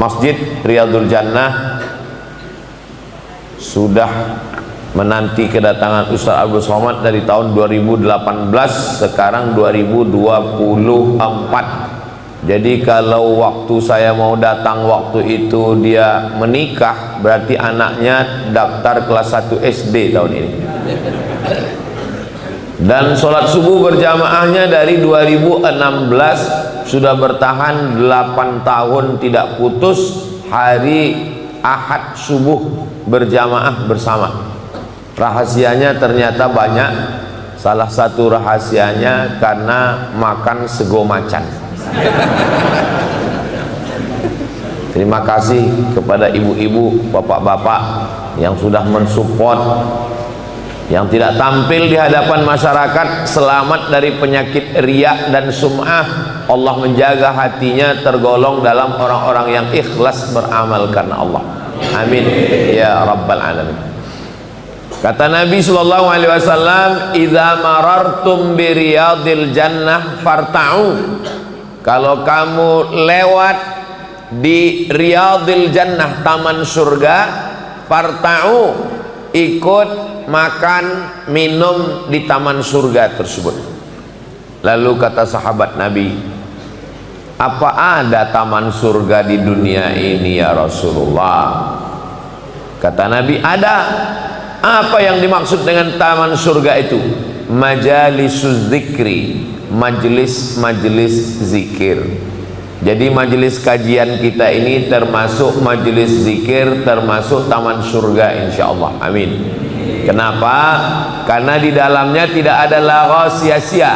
Masjid Riyadul Jannah sudah menanti kedatangan Ustaz Abdul Somad dari tahun 2018, sekarang 2024. Jadi kalau waktu saya mau datang waktu itu dia menikah, berarti anaknya daftar kelas 1 SD tahun ini. Dan sholat subuh berjamaahnya dari 2016 sudah bertahan 8 tahun tidak putus, hari Ahad subuh berjamaah bersama. Rahasianya ternyata banyak. Salah satu rahasianya karena makan sego macan. Terima kasih kepada ibu-ibu, bapak-bapak yang sudah mensupport, yang tidak tampil di hadapan masyarakat, selamat dari penyakit riya dan sum'ah. Allah menjaga hatinya tergolong dalam orang-orang yang ikhlas beramal karena Allah. Amin ya rabbal alamin. Kata Nabi sallallahu alaihi wasallam, "Idza marartum bi riyadil jannah farta'u." Kalau kamu lewat di riyadil jannah, taman surga, farta'u, ikut makan minum di taman surga tersebut. Lalu kata sahabat Nabi, apa ada taman surga di dunia ini ya Rasulullah? Kata Nabi, ada. Apa yang dimaksud dengan taman surga itu? Majalisuz zikri, majelis-majelis zikir. Jadi majelis kajian kita ini termasuk majelis zikir, termasuk taman surga insyaallah. Amin. Kenapa? Karena di dalamnya tidak ada lagha sia-sia.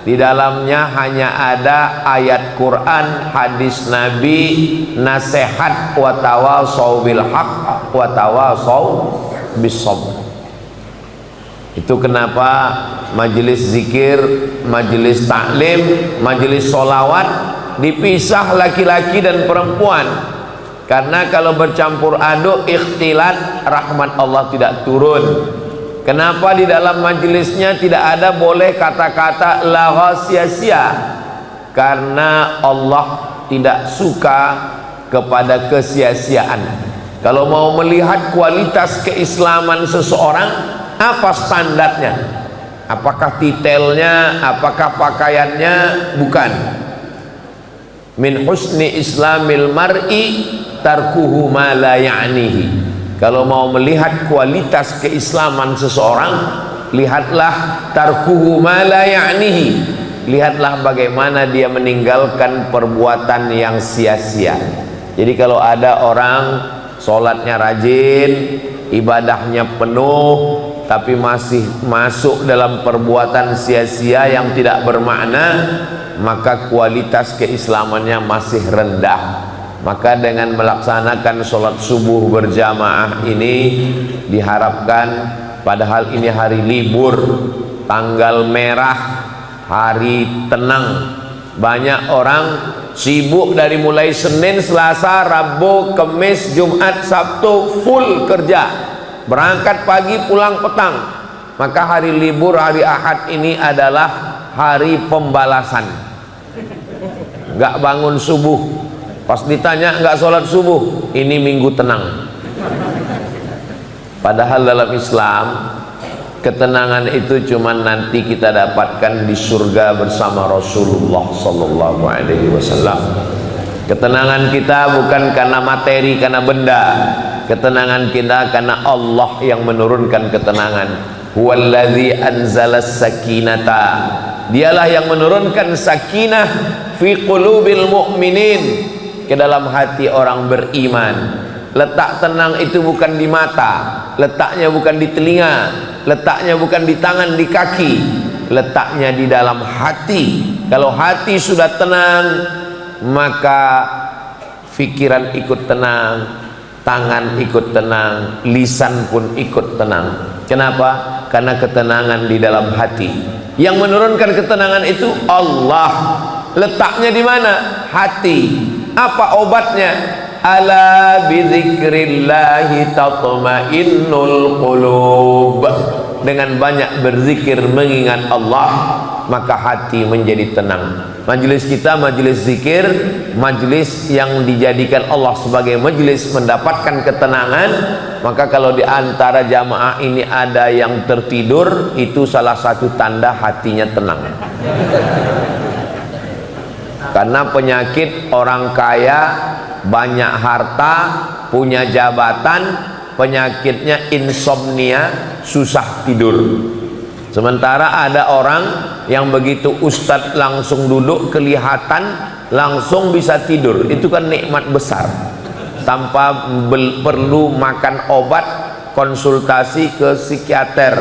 Di dalamnya hanya ada ayat Quran, hadis Nabi, nasihat, wa tawasau bil haqq wa tawasau bis sabr. Itu kenapa majelis zikir, majelis taklim, majelis solawat dipisah laki-laki dan perempuan. Karena kalau bercampur aduk, ikhtilat, rahmat Allah tidak turun. Kenapa di dalam majelisnya tidak ada boleh kata-kata lagha sia-sia? Karena Allah tidak suka kepada kesia-siaan. Kalau mau melihat kualitas keislaman seseorang, apa standarnya? Apakah titelnya, apakah pakaiannya? Bukan. Min husni islamil mar'i tarkuhu ma la ya'nihi. Kalau mau melihat kualitas keislaman seseorang, lihatlah tarkuhu ma la ya'nihi. Lihatlah bagaimana dia meninggalkan perbuatan yang sia-sia. Jadi kalau ada orang sholatnya rajin, ibadahnya penuh, tapi masih masuk dalam perbuatan sia-sia yang tidak bermakna, maka kualitas keislamannya masih rendah. Maka dengan melaksanakan sholat subuh berjamaah ini diharapkan, padahal ini hari libur, tanggal merah, hari tenang, banyak orang sibuk dari mulai Senin, Selasa, Rabu, Kamis, Jumat, Sabtu, full kerja, berangkat pagi pulang petang. Maka hari libur, hari Ahad ini adalah hari pembalasan. Gak bangun subuh, pas ditanya gak sholat subuh, ini minggu tenang. Padahal dalam Islam ketenangan itu cuma nanti kita dapatkan di surga bersama Rasulullah sallallahu alaihi wasallam. Ketenangan kita bukan karena materi, karena benda. Ketenangan kita karena Allah yang menurunkan ketenangan. Huwallazi anzalas sakinata. Dialah yang menurunkan sakinah fi qulubil mu'minin, ke dalam hati orang beriman. Letak tenang itu bukan di mata, letaknya bukan di telinga, letaknya bukan di tangan, di kaki, letaknya di dalam hati. Kalau hati sudah tenang, maka pikiran ikut tenang, tangan ikut tenang, lisan pun ikut tenang. Kenapa? Karena ketenangan di dalam hati. Yang menurunkan ketenangan itu Allah. Letaknya di mana? Hati. Apa obatnya? Ala bidzikrillahi tatmainnul qulub. Dengan banyak berzikir mengingat Allah, maka hati menjadi tenang. Majelis kita majelis zikir, majlis yang dijadikan Allah sebagai majlis mendapatkan ketenangan, maka kalau di antara jamaah ini ada yang tertidur, itu salah satu tanda hatinya tenang. Karena penyakit orang kaya, banyak harta, punya jabatan, penyakitnya insomnia, susah tidur. Sementara ada orang yang begitu ustadz langsung duduk, kelihatan langsung bisa tidur. Itu kan nikmat besar, tanpa perlu makan obat, konsultasi ke psikiater.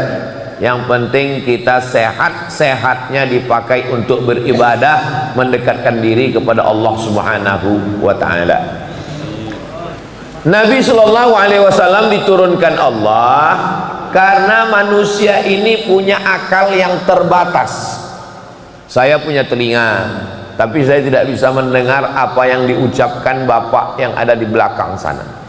Yang penting kita sehat, sehatnya dipakai untuk beribadah, mendekatkan diri kepada Allah Subhanahu wa ta'ala. Nabi Shallallahu Alaihi Wasallam diturunkan Allah karena manusia ini punya akal yang terbatas. Saya punya telinga, tapi saya tidak bisa mendengar apa yang diucapkan bapak yang ada di belakang sana.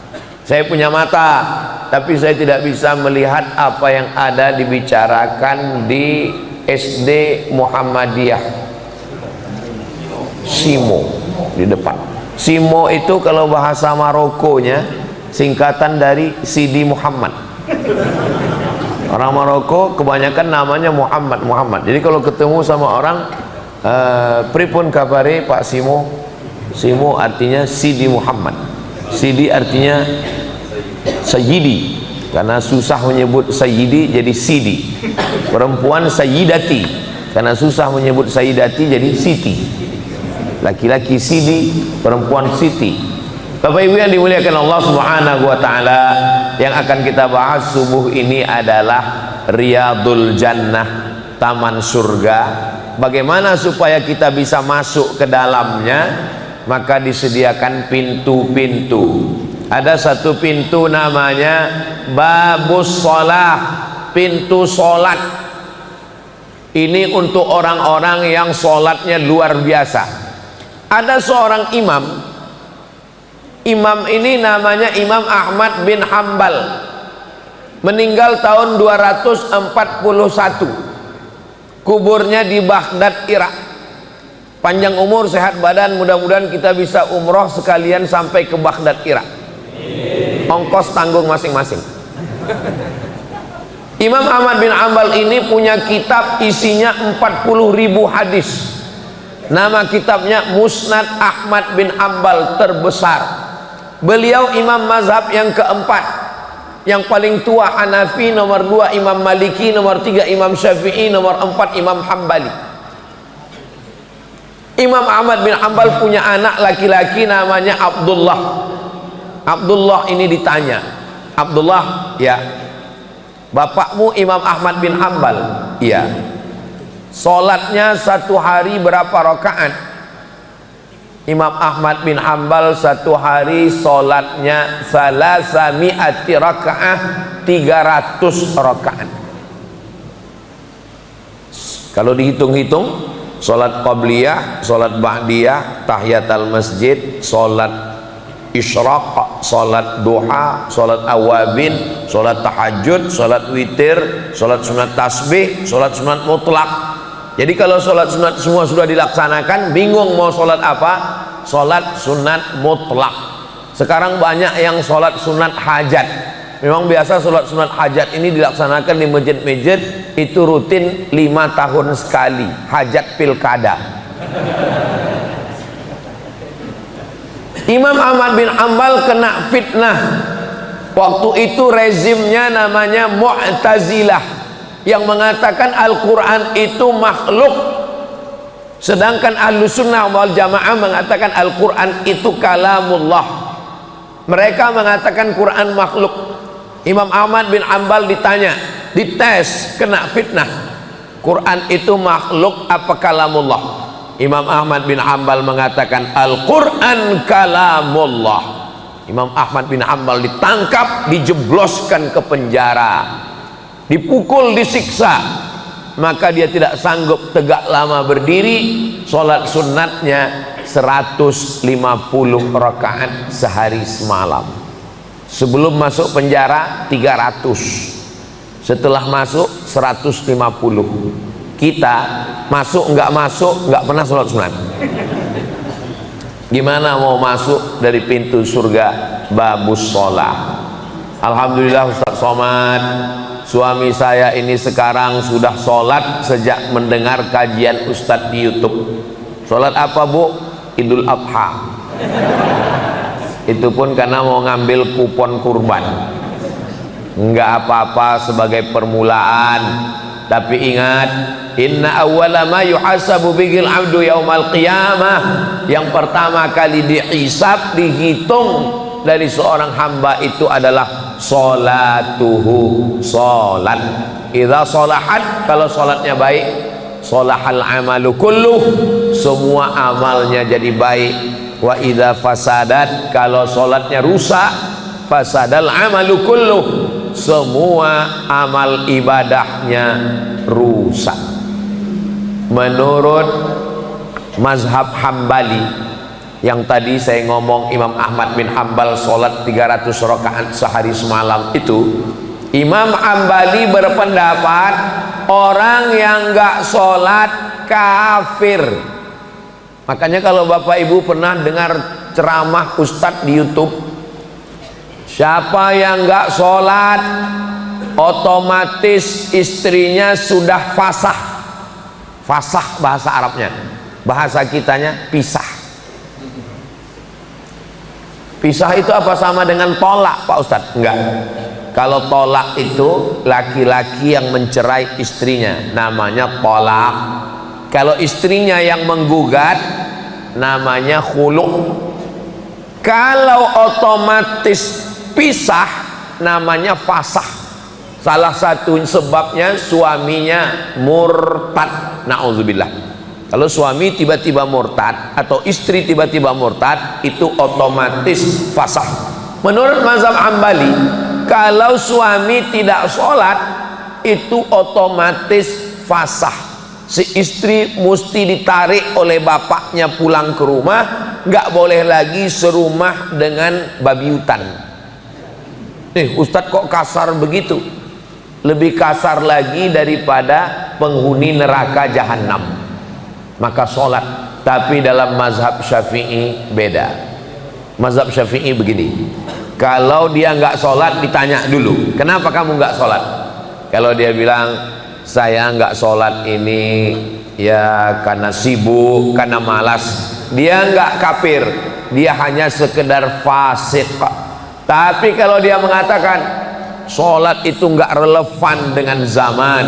Saya punya mata, tapi saya tidak bisa melihat apa yang ada dibicarakan di SD Muhammadiyah Simo di depan. Simo itu kalau bahasa Marokonya singkatan dari Sidi Muhammad. Orang Maroko kebanyakan namanya Muhammad. Jadi kalau ketemu sama orang, pripun kabare Pak Simo? Simo artinya Sidi Muhammad. Sidi artinya Sayyidi, karena susah menyebut Sayyidi jadi Sidi. Perempuan Sayyidati, karena susah menyebut Sayyidati jadi Siti. Laki-laki Sidi, perempuan Siti. Bapak Ibu yang dimuliakan Allah Subhanahu wa ta'ala, yang akan kita bahas subuh ini adalah Riyadul Jannah, taman surga. Bagaimana supaya kita bisa masuk ke dalamnya? Maka disediakan pintu-pintu. Ada satu pintu namanya Babus Shalah, pintu solat. Ini untuk orang-orang yang solatnya luar biasa. Ada seorang imam. Imam ini namanya Imam Ahmad bin Hambal, meninggal tahun 241. Kuburnya di Baghdad, Irak. Panjang umur, sehat badan, mudah-mudahan kita bisa umroh sekalian sampai ke Baghdad, Irak. Ongkos tanggung masing-masing. Imam Ahmad bin Hambal ini punya kitab isinya 40.000 hadis. Nama kitabnya Musnad Ahmad bin Hambal, terbesar. Beliau imam mazhab yang keempat. Yang paling tua Hanafi, nomor 2 Imam Maliki, nomor 3 Imam Syafi'i, nomor 4 Imam Hambali. Imam Ahmad bin Hambal punya anak laki-laki namanya Abdullah. Abdullah ini ditanya, Abdullah, ya, bapakmu Imam Ahmad bin Hambal? Iya. Sholatnya satu hari berapa rakaat? Imam Ahmad bin Hambal satu hari sholatnya salasami'ati rakaah, 300 rakaat. Kalau dihitung-hitung, sholat qabliyah, sholat ba'diyah, tahiyatul masjid, sholat isyraq, sholat duha, sholat awabin, sholat tahajud, sholat witir, sholat sunat tasbih, sholat sunat mutlak. Jadi kalau sholat sunat semua sudah dilaksanakan, bingung mau sholat apa? Sholat sunat mutlak. Sekarang banyak yang sholat sunat hajat. Memang biasa sholat sunat hajat ini dilaksanakan di masjid-masjid, itu rutin 5 tahun sekali, hajat pilkada. Imam Ahmad bin Hambal kena fitnah. Waktu itu rezimnya namanya Mu'tazilah, yang mengatakan Al-Quran itu makhluk, sedangkan Ahlussunnah wal Jamaah mengatakan Al-Quran itu kalamullah. Mereka mengatakan Quran makhluk. Imam Ahmad bin Hambal ditanya, dites, kena fitnah, Quran itu makhluk apa kalamullah? Imam Ahmad bin Hambal mengatakan Al-Quran kalamullah. Imam Ahmad bin Hambal ditangkap, dijebloskan ke penjara, dipukul, disiksa. Maka dia tidak sanggup tegak lama berdiri. Sholat sunnatnya 150 rakaat sehari semalam. Sebelum masuk penjara 300, setelah masuk 150. Kita masuk nggak pernah sholat sunat. Gimana mau masuk dari pintu surga? Babus sholah. Alhamdulillah Ustaz Somad, suami saya ini sekarang sudah sholat sejak mendengar kajian Ustadz di YouTube. Sholat apa Bu? Idul Adha. Itu pun karena mau ngambil kupon kurban. Enggak apa-apa sebagai permulaan, tapi ingat, inna awwala ma yuhasabu bihil abdu yaumal qiyamah, yang pertama kali dihisab, dihitung dari seorang hamba itu adalah sholatuhu, sholat. Idza sholahat, kalau sholatnya baik, sholahal amalu kulluh, semua amalnya jadi baik. Wa idza fasadat, kalau sholatnya rusak, fasadal amalu kulluh, semua amal ibadahnya rusak. Menurut mazhab Hambali, yang tadi saya ngomong Imam Ahmad bin Hambal sholat 300 rakaat sehari semalam itu, Imam Hambali berpendapat orang yang nggak sholat kafir. Makanya kalau Bapak Ibu pernah dengar ceramah Ustadz di YouTube, siapa yang nggak sholat otomatis istrinya sudah fasah. Fasah bahasa Arabnya, bahasa kitanya pisah. Pisah itu apa sama dengan tolak Pak Ustadz? Enggak. Kalau tolak itu laki-laki yang mencerai istrinya, namanya tolak. Kalau istrinya yang menggugat, namanya khulu'. Kalau otomatis pisah, namanya fasah. Salah satu sebabnya suaminya murtad, na'udzubillah. Kalau suami tiba-tiba murtad atau istri tiba-tiba murtad, itu otomatis fasah. Menurut mazhab Hambali, kalau suami tidak sholat, itu otomatis fasah. Si istri mesti ditarik oleh bapaknya pulang ke rumah, nggak boleh lagi serumah dengan babi hutan. Ustadz kok kasar begitu? Lebih kasar lagi daripada penghuni neraka jahanam. Maka sholat. Tapi dalam mazhab Syafi'i beda. Mazhab Syafi'i begini, kalau dia nggak sholat ditanya dulu, kenapa kamu nggak sholat? Kalau dia bilang, saya nggak sholat ini ya karena sibuk, karena malas, dia nggak kafir, dia hanya sekedar fasik. Tapi kalau dia mengatakan sholat itu nggak relevan dengan zaman,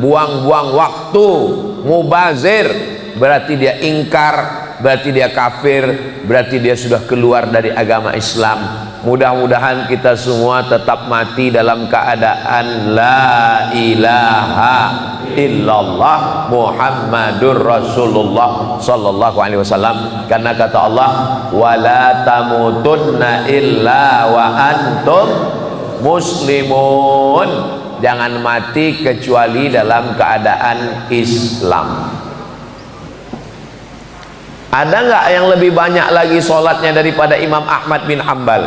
buang-buang waktu, mubazir, berarti dia ingkar, berarti dia kafir, berarti dia sudah keluar dari agama Islam. Mudah-mudahan kita semua tetap mati dalam keadaan la ilaha illallah Muhammadur Rasulullah sallallahu alaihi wasallam, karena kata Allah, wala tamutunna illa wa antum muslimun, jangan mati kecuali dalam keadaan Islam. Ada nggak yang lebih banyak lagi sholatnya daripada Imam Ahmad bin Hambal?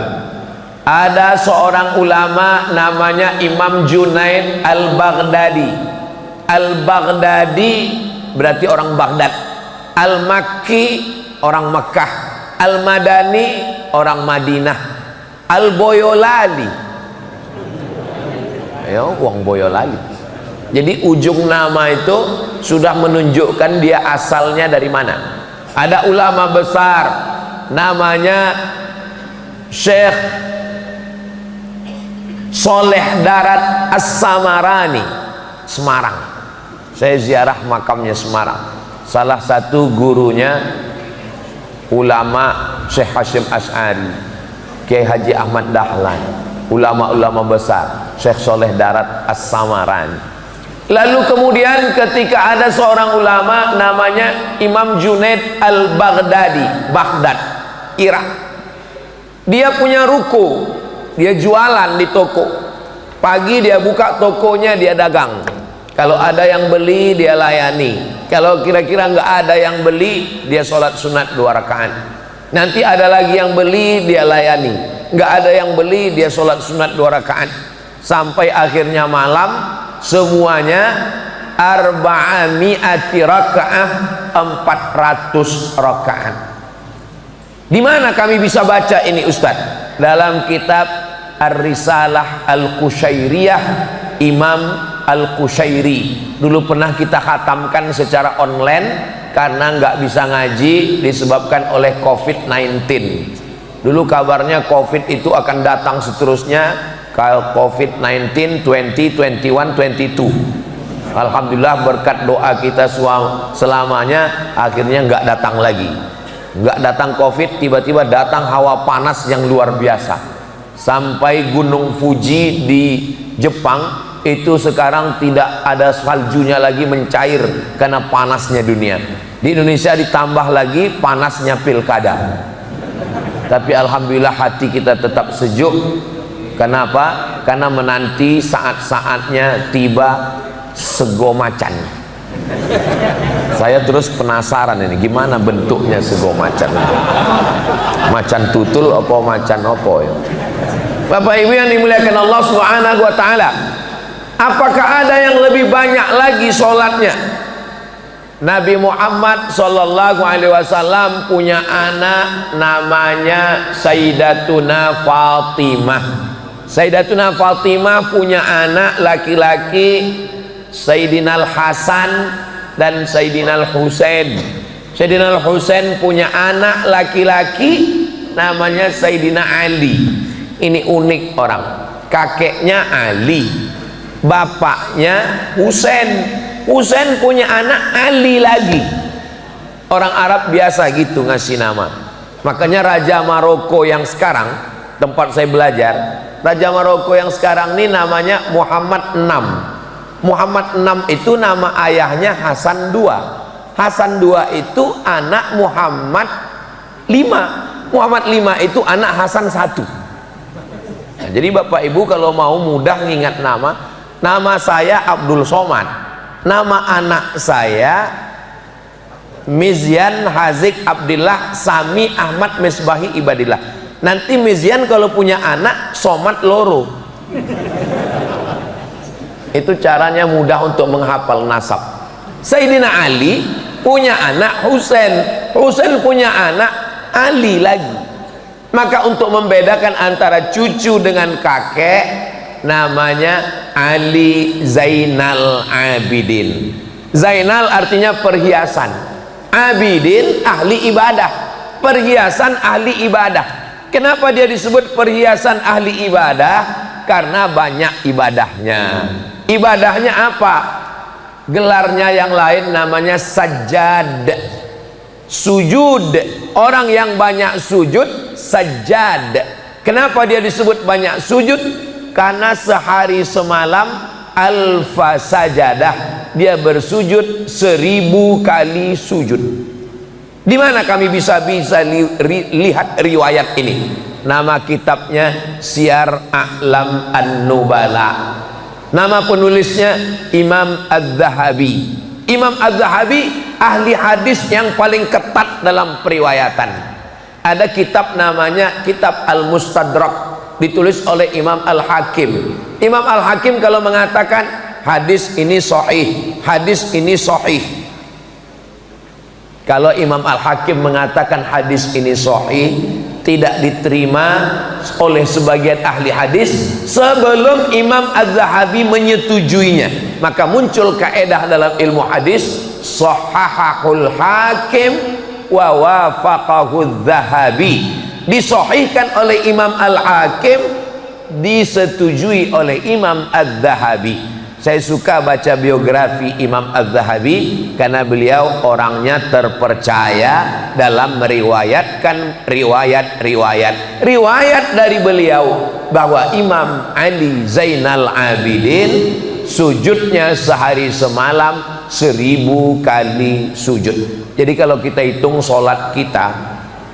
Ada seorang ulama namanya Imam Junaid Al-Baghdadi. Al-Baghdadi berarti orang Baghdad. Al-Makki orang Mekah. Al-Madani orang Madinah. Al-Boyolali, ayo wong Boyolali. Jadi ujung nama itu sudah menunjukkan dia asalnya dari mana. Ada ulama besar namanya Syekh Soleh Darat As-Samarani, Semarang. Saya ziarah makamnya Semarang. Salah satu gurunya ulama Syekh Hashim Asy'ari, Kiai Haji Ahmad Dahlan, ulama-ulama besar, Syekh Soleh Darat As-Samarani. Lalu kemudian ketika ada seorang ulama namanya Imam Junaid Al-Baghdadi, Baghdad, Irak. Dia punya ruko, dia jualan di toko. Pagi dia buka tokonya, dia dagang. Kalau ada yang beli dia layani. Kalau kira-kira nggak ada yang beli, dia sholat sunat 2 rakaat. Nanti ada lagi yang beli, dia layani. Nggak ada yang beli, dia sholat sunat 2 rakaat. Sampai akhirnya malam, semuanya arba'ami'ati rakaah, 400 rakaat. Di mana kami bisa baca ini Ustadz? Dalam kitab Ar-Risalah Al-Qushairiyah Imam Al-Qushairi. Dulu pernah kita khatamkan secara online karena nggak bisa ngaji disebabkan oleh COVID-19. Dulu kabarnya COVID itu akan datang seterusnya, kalau COVID-19 20, 21, 22. Alhamdulillah berkat doa kita selamanya akhirnya nggak datang lagi. Nggak datang COVID, tiba-tiba datang hawa panas yang luar biasa. Sampai Gunung Fuji di Jepang itu sekarang tidak ada saljunya lagi, mencair karena panasnya dunia. Di Indonesia ditambah lagi panasnya pilkada. Tapi alhamdulillah hati kita tetap sejuk. Kenapa? Karena menanti saat-saatnya tiba sego macan. Saya terus penasaran ini gimana bentuknya sego macan. Macan tutul apa macan apa ya? Bapak Ibu yang dimuliakan Allah Subhanahu wa taala, apakah ada yang lebih banyak lagi sholatnya? Nabi Muhammad sallallahu alaihi wasallam punya anak namanya Sayyidatuna Fatimah. Sayyidatuna Fatimah punya anak laki-laki Sayyidina Hasan dan Sayyidina Husain. Sayyidina Husain punya anak laki-laki namanya Sayyidina Ali. Ini unik orang. Kakeknya Ali, bapaknya Husain. Husain punya anak Ali lagi. Orang Arab biasa gitu ngasih nama. Makanya Raja Maroko yang sekarang, tempat saya belajar, Raja Maroko yang sekarang ini namanya Muhammad VI. Muhammad VI itu nama ayahnya Hasan II. Hasan II itu anak Muhammad V. Muhammad V itu anak Hasan I. Nah, jadi Bapak Ibu kalau mau mudah ngingat nama saya Abdul Somad. Nama anak saya Mizyan Hazik Abdillah Sami Ahmad Misbahi Ibadillah. Nanti Mizyan kalau punya anak Somad loro. Itu caranya mudah untuk menghafal nasab. Sayyidina Ali punya anak Husain. Husain punya anak Ali lagi. Maka untuk membedakan antara cucu dengan kakek, namanya Ali Zainal Abidin. Zainal artinya perhiasan, Abidin ahli ibadah. Perhiasan ahli ibadah. Kenapa dia disebut perhiasan ahli ibadah? Karena banyak ibadahnya. Ibadahnya apa? Gelarnya yang lain namanya sajjad, sujud. Orang yang banyak sujud sajjad. Kenapa dia disebut banyak sujud? Karena sehari semalam alfa sajadah, dia bersujud 1000 kali sujud. Di mana kami bisa lihat riwayat ini? Nama kitabnya Syiar A'lam An-Nubala. Nama penulisnya Imam Az-Zahabi. Imam Az-Zahabi ahli hadis yang paling ketat dalam periwayatan. Ada kitab namanya Kitab Al-Mustadrak, ditulis oleh Imam Al-Hakim. Imam Al-Hakim kalau mengatakan hadis ini sahih, hadis ini sahih. Kalau Imam Al-Hakim mengatakan hadis ini sahih, tidak diterima oleh sebagian ahli hadis sebelum Imam Az-Zahabi menyetujuinya. Maka muncul kaedah dalam ilmu hadis, sahahahul hakim wa wafaqahul Zahabi. Disahihkan oleh Imam Al-Hakim, disetujui oleh Imam Az-Zahabi. Saya suka baca biografi Imam Az-Zahabi karena beliau orangnya terpercaya dalam meriwayatkan riwayat dari beliau bahwa Imam Ali Zainal Abidin sujudnya sehari semalam 1000 kali sujud. Jadi kalau kita hitung sholat kita,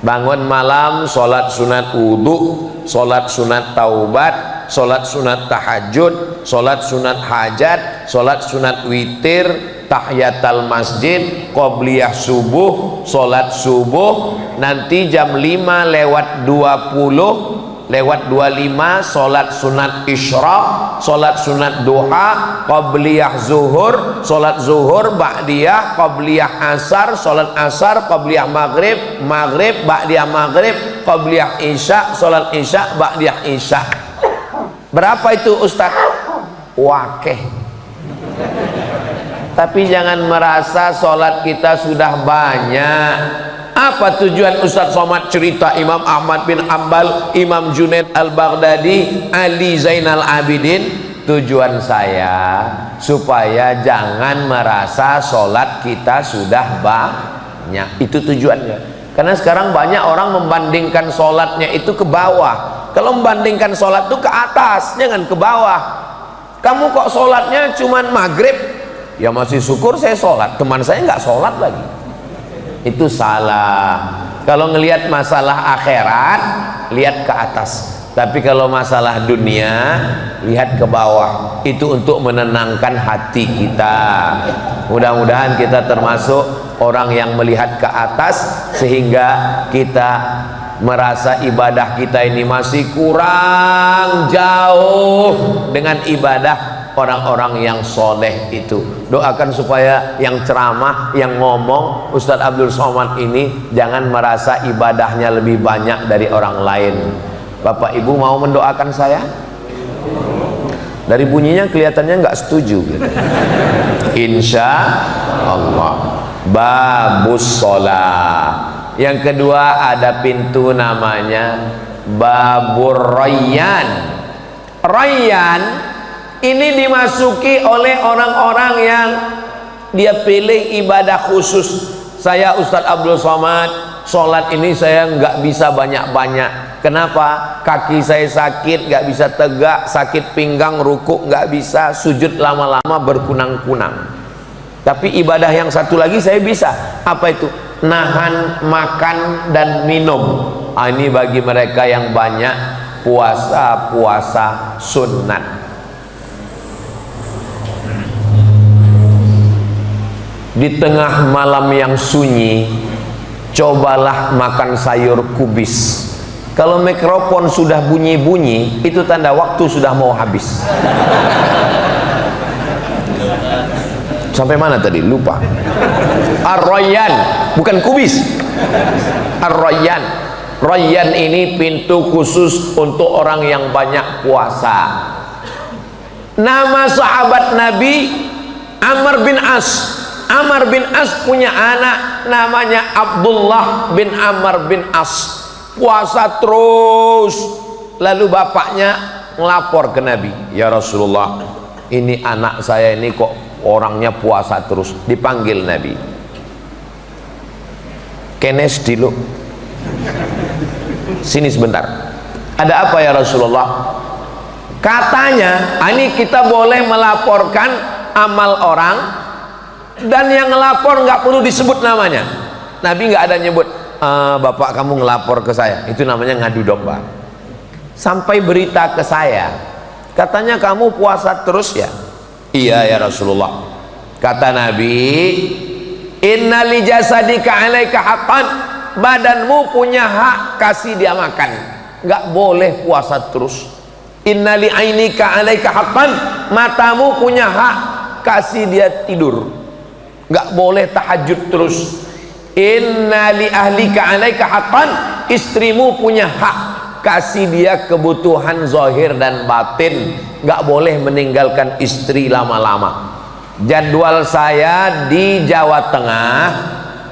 bangun malam sholat sunat wudhu, sholat sunat taubat, sholat sunat tahajud, sholat sunat hajat, sholat sunat witir, tahiyatul masjid, qobliyah subuh, sholat subuh, nanti jam 5 lewat 20 lewat 25 sholat sunat isyraq, sholat sunat duha, qabliyah zuhur, sholat zuhur, ba'diyah, qabliyah asar, sholat asar, qabliyah maghrib, maghrib, ba'diyah maghrib, qabliyah isya, sholat isya, ba'diyah isya. Berapa itu Ustaz? Wakeh. Tapi jangan merasa sholat kita sudah banyak. Apa tujuan Ustaz Somad cerita Imam Ahmad bin Ambal, Imam Junaid Al-Baghdadi, Ali Zainal Abidin? Tujuan saya supaya jangan merasa sholat kita sudah banyak. Itu tujuannya. Karena sekarang banyak orang membandingkan sholatnya itu ke bawah. Kalau membandingkan sholat itu ke atas, jangan ke bawah. Kamu kok sholatnya cuman maghrib? Ya masih syukur saya sholat, teman saya nggak sholat lagi. Itu salah. Kalau ngelihat masalah akhirat, lihat ke atas. Tapi kalau masalah dunia, lihat ke bawah. Itu untuk menenangkan hati kita. Mudah-mudahan kita termasuk orang yang melihat ke atas, sehingga kita merasa ibadah kita ini masih kurang jauh dengan ibadah orang-orang yang soleh itu. Doakan supaya yang ceramah, yang ngomong Ustadz Abdul Somad ini jangan merasa ibadahnya lebih banyak dari orang lain. Bapak Ibu mau mendoakan saya? Dari bunyinya kelihatannya nggak setuju gitu. Insya Allah. Babus sholat. Yang kedua ada pintu namanya Babur Rayyan. Rayyan ini dimasuki oleh orang-orang yang dia pilih ibadah khusus. Saya Ustadz Abdul Somad, sholat ini saya nggak bisa banyak-banyak. Kenapa? Kaki saya sakit, nggak bisa tegak, sakit pinggang, rukuk nggak bisa, sujud lama-lama berkunang-kunang. Tapi ibadah yang satu lagi saya bisa. Apa itu? Nahan makan dan minum. Ini bagi mereka yang banyak puasa sunnat. Di tengah malam yang sunyi, cobalah makan sayur kubis. Kalau mikrofon sudah bunyi-bunyi, itu tanda waktu sudah mau habis. Sampai mana tadi? Lupa. Ar-Rayyan, bukan kubis. Ar-Rayyan. Rayyan ini pintu khusus untuk orang yang banyak puasa. Nama sahabat Nabi Amr bin As. Amr bin As punya anak namanya Abdullah bin Amr bin As. Puasa terus. Lalu bapaknya ngelapor ke Nabi, ya Rasulullah, ini anak saya ini kok orangnya puasa terus. Dipanggil Nabi. Kenes dulu. Sini sebentar. Ada apa ya Rasulullah? Katanya, ini kita boleh melaporkan amal orang, dan yang ngelapor nggak perlu disebut namanya. Nabi nggak ada nyebut, bapak kamu ngelapor ke saya, itu namanya ngadu domba. Sampai berita ke saya, katanya kamu puasa terus ya? Iya ya Rasulullah. Kata Nabi, inna li jasadika alaika haqqan, badanmu punya hak, kasih dia makan. Nggak boleh puasa terus. Inna li ainika alaika haqqan, matamu punya hak, kasih dia tidur. Nggak boleh tahajud terus. Inna li ahlika alaika haqqan, istrimu punya hak, kasih dia kebutuhan zahir dan batin. Nggak boleh meninggalkan istri lama-lama. Jadwal saya di Jawa Tengah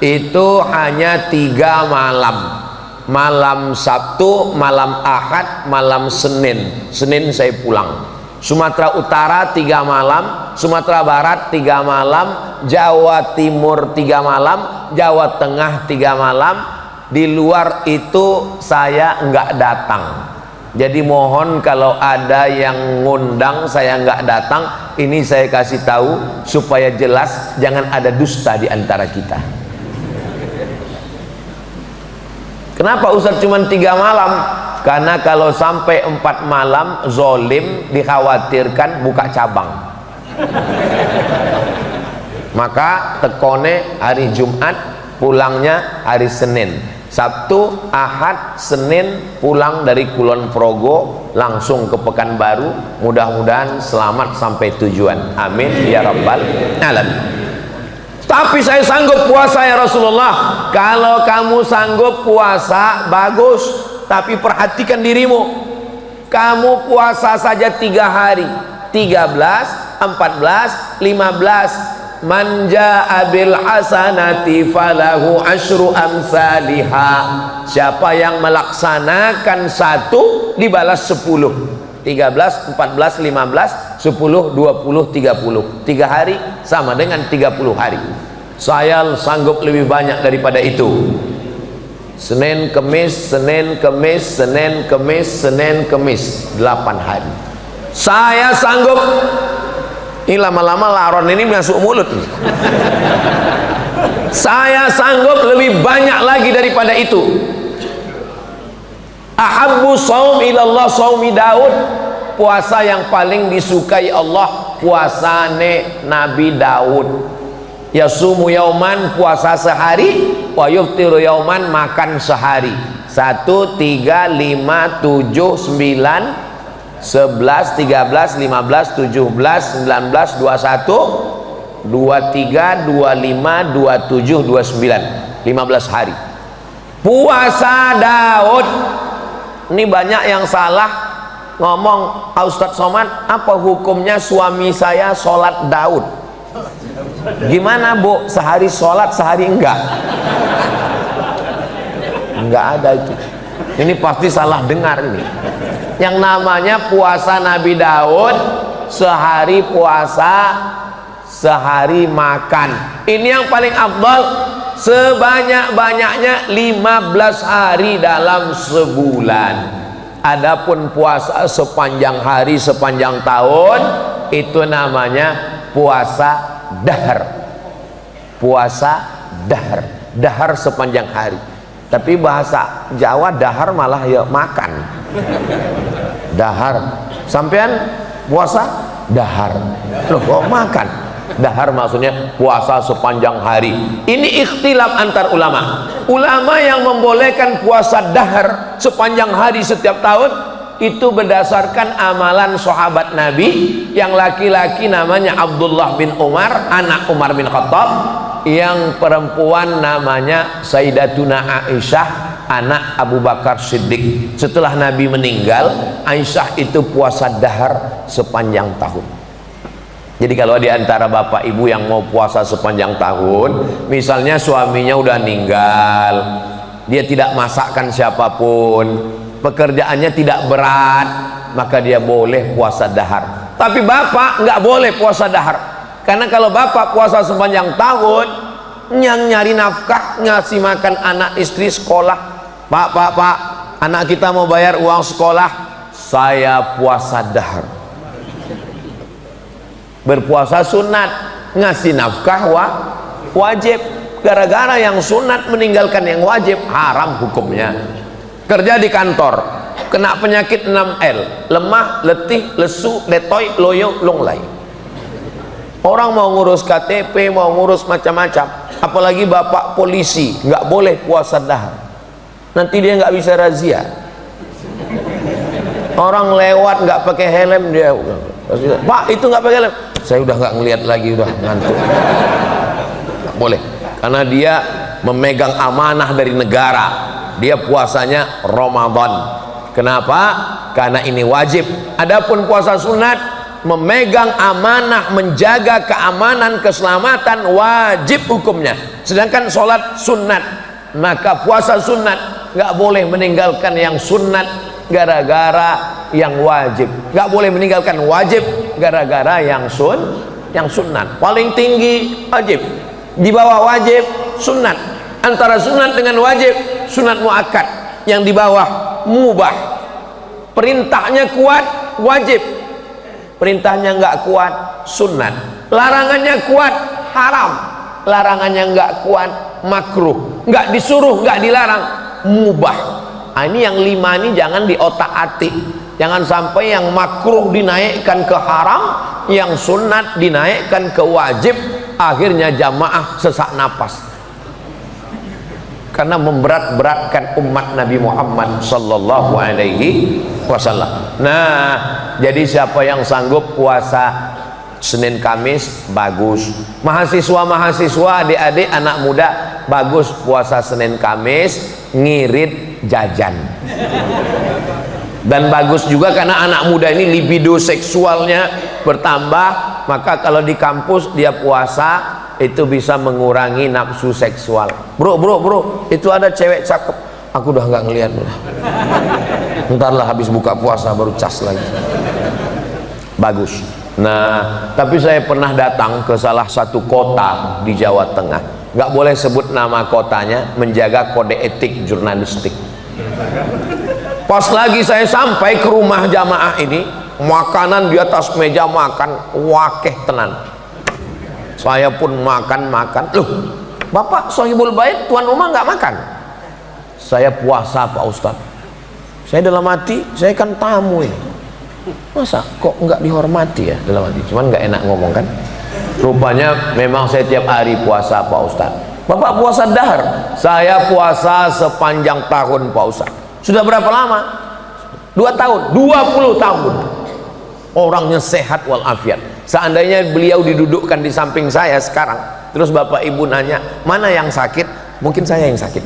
itu hanya 3 malam. Malam Sabtu, malam Ahad, malam Senin. Senin saya pulang. Sumatera Utara 3 malam, Sumatera Barat 3 malam, Jawa Timur 3 malam, Jawa Tengah 3 malam. Di luar itu saya nggak datang. Jadi mohon kalau ada yang ngundang saya nggak datang, ini saya kasih tahu supaya jelas, jangan ada dusta di antara kita. Kenapa Ustaz cuma 3 malam? Karena kalau sampai 4 malam zolim, dikhawatirkan buka cabang. Maka tekone hari Jumat, pulangnya hari Senin. Sabtu, Ahad, Senin pulang dari Kulon Progo langsung ke Pekanbaru. Mudah-mudahan selamat sampai tujuan, amin ya rabbal alamin. Tapi saya sanggup puasa ya Rasulullah. Kalau kamu sanggup puasa bagus, tapi perhatikan dirimu. Kamu puasa saja 3 hari, 13, 14, 15. Man jaa bil hasanati falahu asyru amsalihha. Siapa yang melaksanakan 1 dibalas 10. 13, 14, 15, 10, 20, 30. 3 hari sama dengan 30 hari. Saya sanggup lebih banyak daripada itu. Senin, Kemis, Senin, Kemis, Senin, Kemis, Senin, Kemis, 8 hari. Saya sanggup. Ini lama-lama laron ini masuk mulut nih. Saya sanggup lebih banyak lagi daripada itu. Ahabbu shaum ilallah shaumi Daud. Puasa yang paling disukai Allah puasane Nabi Daud. Yasumu yauman, puasa sehari, wa yuftiru yauman, makan sehari. 1, 3, 5, 7, 9, 11, 13, 15, 17, 19, 21, 23, 25, 27, 29, 15 hari puasa Daud. Ini banyak yang salah ngomong, Ustadz Somad, apa hukumnya suami saya sholat Daud? Gimana Bu, sehari sholat sehari enggak? Enggak ada itu. Ini pasti salah dengar ini. Yang namanya puasa Nabi Daud, sehari puasa, sehari makan. Ini yang paling afdal. Sebanyak-banyaknya 15 hari dalam sebulan. Adapun puasa sepanjang hari, sepanjang tahun, itu namanya puasa dahar. Puasa dahar. Dahar sepanjang hari. Tapi bahasa Jawa dahar malah ya makan. Dahar. Sampean puasa dahar. Loh kok makan? Dahar maksudnya puasa sepanjang hari. Ini ikhtilaf antar ulama. Ulama yang membolehkan puasa dahar sepanjang hari setiap tahun itu berdasarkan amalan sahabat Nabi. Yang laki-laki namanya Abdullah bin Umar, anak Umar bin Khattab. Yang perempuan namanya Sayyidatuna Aisyah, anak Abu Bakar Siddiq. Setelah Nabi meninggal, Aisyah itu puasa dahar sepanjang tahun. Jadi kalau di antara bapak ibu yang mau puasa sepanjang tahun, misalnya suaminya udah meninggal, dia tidak masakkan siapapun, pekerjaannya tidak berat, maka dia boleh puasa dahar. Tapi bapak nggak boleh puasa dahar. Karena kalau bapak puasa sepanjang tahun, yang nyari nafkah, ngasih makan anak istri sekolah, pak, anak kita mau bayar uang sekolah, saya puasa dahar. Berpuasa sunat, ngasih nafkah wajib. Gara-gara yang sunat meninggalkan yang wajib, haram hukumnya. Kerja di kantor, kena penyakit 6L, lemah, letih, lesu, letoy, loyo, longlai. Orang mau ngurus KTP, mau ngurus macam-macam, apalagi bapak polisi, nggak boleh puasa dahar. Nanti dia nggak bisa razia. Orang lewat nggak pakai helm, dia, Pak itu nggak pakai helm, saya udah nggak ngelihat lagi, udah ngantuk. Nggak boleh, karena dia memegang amanah dari negara. Dia puasanya Ramadan. Kenapa? Karena ini wajib. Adapun puasa sunat, memegang amanah, menjaga keamanan, keselamatan, wajib hukumnya. Sedangkan sholat sunat, maka puasa sunat nggak boleh meninggalkan yang sunat gara-gara yang wajib. Nggak boleh meninggalkan wajib gara-gara yang sunat. Paling tinggi wajib, di bawah wajib sunat. Antara sunat dengan wajib, sunat muakkad. Yang di bawah mubah. Perintahnya kuat, wajib. Perintahnya nggak kuat, sunat. Larangannya kuat, haram. Larangannya nggak kuat, makruh. Nggak disuruh, nggak dilarang, mubah. Nah, ini yang 5 ini jangan diotak-atik. Jangan sampai yang makruh dinaikkan ke haram, yang sunat dinaikkan ke wajib, akhirnya jamaah sesak napas. karena memberat-beratkan umat Nabi Muhammad sallallahu alaihi wasallam. Nah, jadi siapa yang sanggup puasa Senin Kamis, bagus. Mahasiswa-mahasiswa, adik-adik, anak muda, bagus puasa Senin Kamis, ngirit jajan. Dan bagus juga karena anak muda ini libido seksualnya bertambah, maka kalau di kampus dia puasa itu bisa mengurangi nafsu seksual. Bro, itu ada cewek cakep, aku udah nggak ngeliat lah. Ntarlah habis buka puasa baru cas lagi. Bagus. Nah, tapi saya pernah datang ke salah satu kota di Jawa Tengah, nggak boleh sebut nama kotanya, menjaga kode etik jurnalistik. Pas lagi saya sampai ke rumah jamaah ini, makanan di atas meja makan wakeh tenan. Saya pun makan. Loh, Bapak Sohibul Bait, tuan rumah nggak makan? Saya puasa Pak Ustadz. Saya dalam hati, saya kan tamu ini, masa kok nggak dihormati ya dalam hati. Cuman nggak enak ngomong kan. Rupanya memang saya tiap hari puasa Pak Ustadz. Bapak puasa dahar, saya puasa sepanjang tahun Pak Ustadz. Sudah berapa lama? 2 tahun, 20 tahun. Orangnya sehat walafiat. Seandainya beliau didudukkan di samping saya sekarang, terus bapak ibu nanya mana yang sakit, mungkin saya yang sakit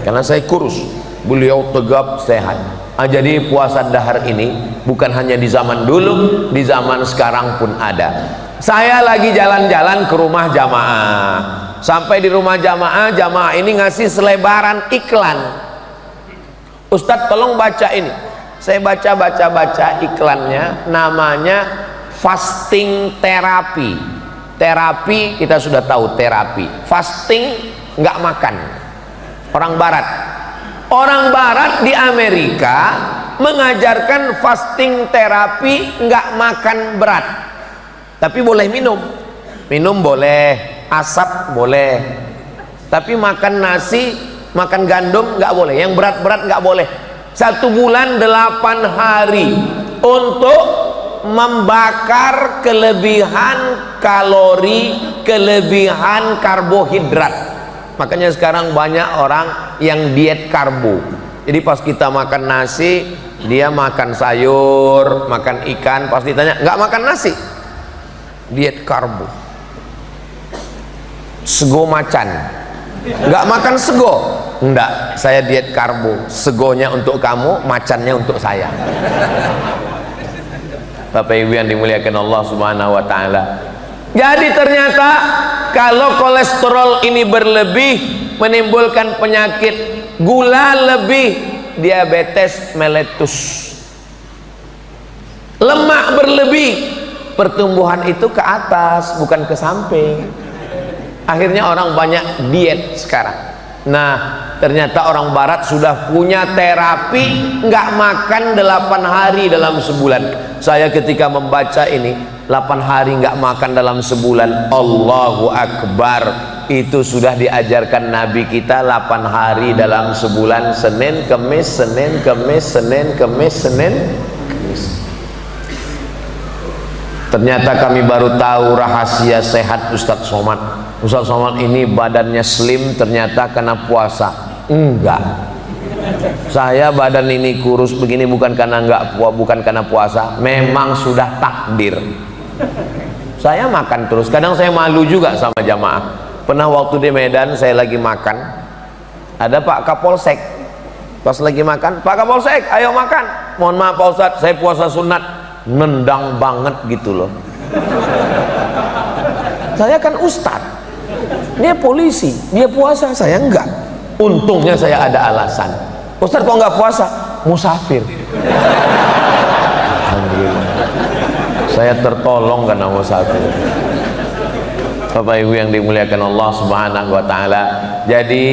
karena saya kurus, beliau tegap sehat. Jadi puasa dahar ini bukan hanya di zaman dulu, di zaman sekarang pun ada. Saya lagi jalan-jalan ke rumah jamaah, sampai di rumah jamaah, jamaah ini ngasih selebaran iklan. Ustadz tolong baca ini. Saya baca iklannya, namanya fasting terapi. Terapi kita sudah tahu terapi. Fasting nggak makan. Orang barat di Amerika mengajarkan fasting terapi, nggak makan berat, tapi boleh minum boleh, asap boleh, tapi makan nasi, makan gandum nggak boleh, yang berat-berat nggak boleh. 1 bulan 8 hari untuk membakar kelebihan kalori, kelebihan karbohidrat. Makanya sekarang banyak orang yang diet karbo. Jadi pas kita makan nasi, dia makan sayur, makan ikan, pas ditanya nggak makan nasi, diet karbo. Sego macan, nggak makan sego, enggak, saya diet karbo, segonya untuk kamu, macannya untuk saya. Bapak Ibu yang dimuliakan Allah Subhanahu wa taala. Jadi ternyata kalau kolesterol ini berlebih menimbulkan penyakit, gula lebih diabetes meletus, lemak berlebih pertumbuhan itu ke atas bukan ke samping. Akhirnya orang banyak diet sekarang. Nah, ternyata orang barat sudah punya terapi nggak makan 8 hari dalam sebulan. Saya ketika membaca ini, 8 hari nggak makan dalam sebulan, Allahu Akbar, itu sudah diajarkan Nabi kita 8 hari dalam sebulan, Senin, Kemis, Senin, Kemis, Senin, Kemis, Senin, Kemis. Ternyata kami baru tahu rahasia sehat Ustadz Somad. Ustadz Somad ini badannya slim ternyata karena puasa. Enggak, saya badan ini kurus begini bukan karena bukan karena puasa, memang sudah takdir. Saya makan terus, kadang saya malu juga sama jamaah. Pernah waktu di Medan saya lagi makan, ada Pak Kapolsek, pas lagi makan, Pak Kapolsek ayo makan. Mohon maaf Pak Ustadz, saya puasa sunat. Nendang banget gitu loh. Saya kan ustadz, dia polisi, dia puasa, saya enggak. Untungnya saya ada alasan. Ustadz kok enggak puasa? Musafir. Alhamdulillah, saya tertolong karena musafir. Bapak Ibu yang dimuliakan Allah Subhanahu wa taala. Jadi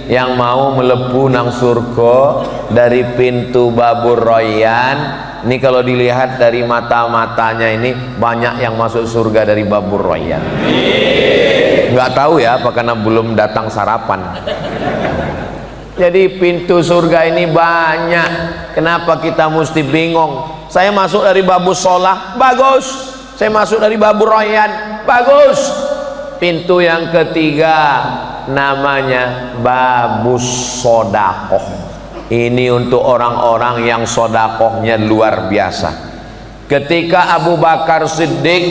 yang mau melebu nang surga dari pintu Babur Royan, ini kalau dilihat dari mata-matanya ini banyak yang masuk surga dari Babur Royan. Nggak tahu ya apa karena belum datang sarapan. Jadi pintu surga ini banyak. Kenapa kita mesti bingung? Saya masuk dari Babus Sholah, bagus. Saya masuk dari Babur Royan, bagus. Pintu yang ketiga namanya babus sodakoh. Ini untuk orang-orang yang sodakohnya luar biasa. Ketika Abu Bakar Siddiq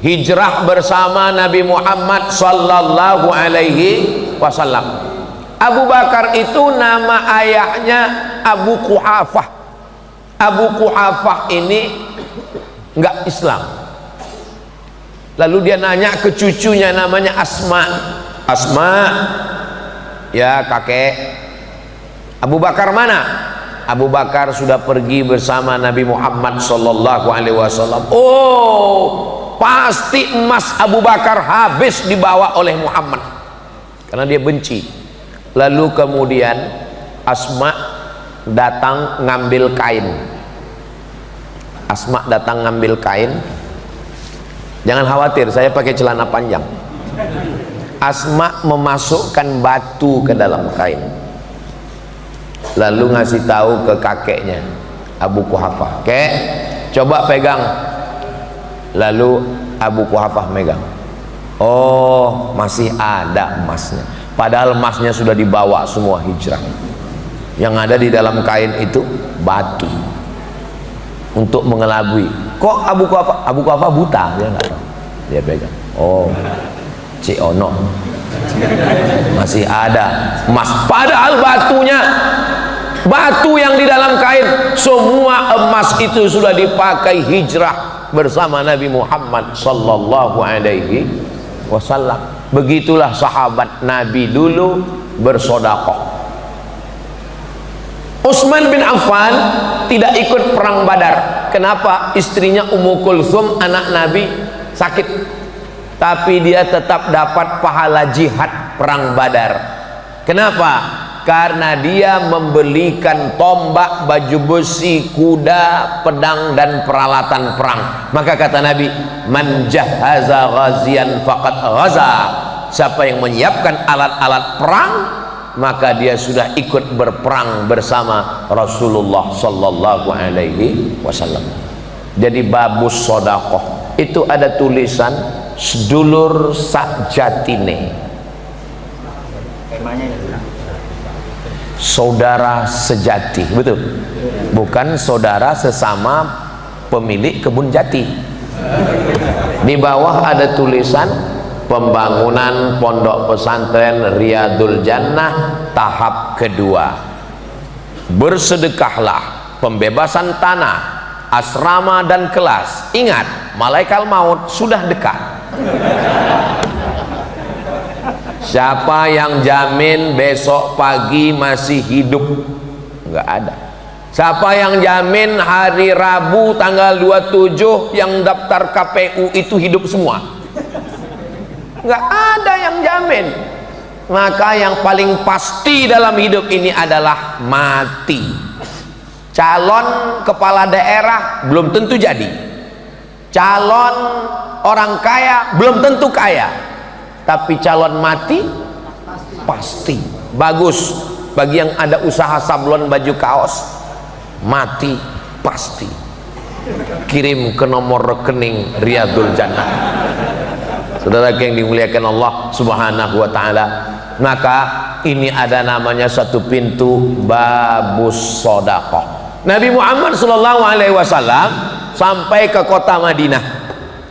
hijrah bersama Nabi Muhammad sallallahu alaihi wasallam, Abu Bakar itu nama ayahnya Abu Quhafah. Abu Quhafah ini enggak Islam. Lalu dia nanya ke cucunya namanya Asma. Asma, ya kakek, Abu Bakar mana? Abu Bakar sudah pergi bersama Nabi Muhammad sallallahu alaihi wasallam. Oh, pasti emas Abu Bakar habis dibawa oleh Muhammad karena dia benci. Lalu kemudian Asma datang ngambil kain. Asma datang ngambil kain. Jangan khawatir, saya pakai celana panjang. Asma memasukkan batu ke dalam kain, lalu ngasih tahu ke kakeknya Abu Quhafah, "Kek, coba pegang." Lalu Abu Quhafah megang. Oh, masih ada emasnya. Padahal emasnya sudah dibawa semua hijrah. Yang ada di dalam kain itu batu untuk mengelabui. Kok Abu Quhafah buta? Dia nggak tahu. Dia pegang. Oh, Cik Ono, masih ada emas. Padahal batunya, batu yang di dalam kain, semua emas itu sudah dipakai hijrah bersama Nabi Muhammad sallallahu alaihi wasallam. Begitulah sahabat Nabi dulu bersodakoh. Utsman bin Affan tidak ikut perang Badar. Kenapa? Istrinya Ummu Kulsum, anak Nabi, sakit, tapi dia tetap dapat pahala jihad perang Badar. Kenapa? Karena dia membelikan tombak, baju besi, kuda, pedang dan peralatan perang. Maka kata Nabi, "Man jahaza ghazian faqad ghaza." Siapa yang menyiapkan alat-alat perang, maka dia sudah ikut berperang bersama Rasulullah sallallahu alaihi wasallam. Jadi babus sodakoh itu ada tulisan sedulur sakjatine, saudara sejati, betul? Bukan saudara sesama pemilik kebun jati. Di bawah ada tulisan pembangunan pondok pesantren Riyadul Jannah tahap kedua. Bersedekahlah, pembebasan tanah, asrama dan kelas. Ingat, malaikat maut sudah dekat. Siapa yang jamin besok pagi masih hidup? Enggak ada. Siapa yang jamin hari Rabu tanggal 27 yang daftar KPU itu hidup semua? Enggak ada yang jamin. Maka yang paling pasti dalam hidup ini adalah mati. Calon kepala daerah belum tentu jadi. Calon orang kaya belum tentu kaya. Tapi calon mati pasti. Bagus bagi yang ada usaha sablon baju kaos, mati pasti. Kirim ke nomor rekening Riyadul Jannah. Saudara yang dimuliakan Allah Subhanahu wa taala, maka ini ada namanya satu pintu babus sodakoh. Nabi Muhammad sallallahu alaihi wasallam sampai ke kota Madinah.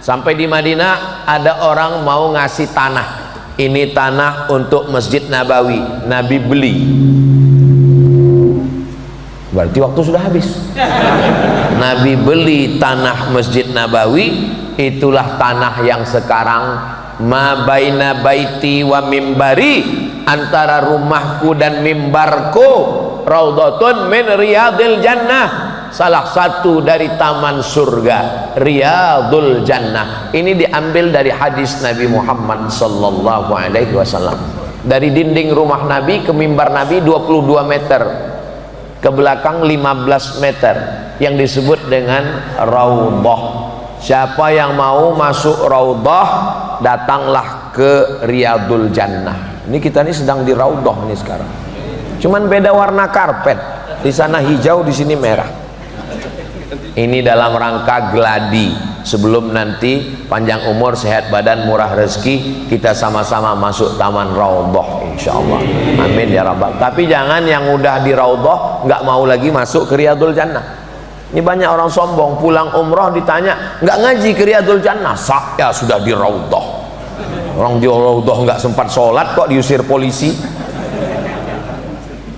Sampai di Madinah ada orang mau ngasih tanah. Ini tanah untuk Masjid Nabawi. Nabi beli. Berarti waktu sudah habis. Nabi beli tanah Masjid Nabawi. Itulah tanah yang sekarang ma baina baiti wa mimbari, antara rumahku dan mimbarku raudhatun min riyadil jannah, salah satu dari taman surga Riyadul Jannah. Ini diambil dari hadis Nabi Muhammad sallallahu alaihi wasallam. Dari dinding rumah Nabi ke mimbar Nabi 22 meter, ke belakang 15 meter, yang disebut dengan raudhah. Siapa yang mau masuk raudhah, datanglah ke Riyadul Jannah. Ini kita ini sedang di raudhah ini sekarang. Cuman beda warna karpet. Di sana hijau, di sini merah. Ini dalam rangka gladi sebelum nanti panjang umur, sehat badan, murah rezeki, kita sama-sama masuk taman Raudhah insyaallah. Amin ya rabbal. Tapi jangan yang udah di Raudhah nggak mau lagi masuk ke Riyadul Jannah. Ini banyak orang sombong, pulang umroh ditanya nggak ngaji ke Riyadul Jannah, saya sudah di Raudhah. Orang di Raudhah nggak sempat sholat kok diusir polisi.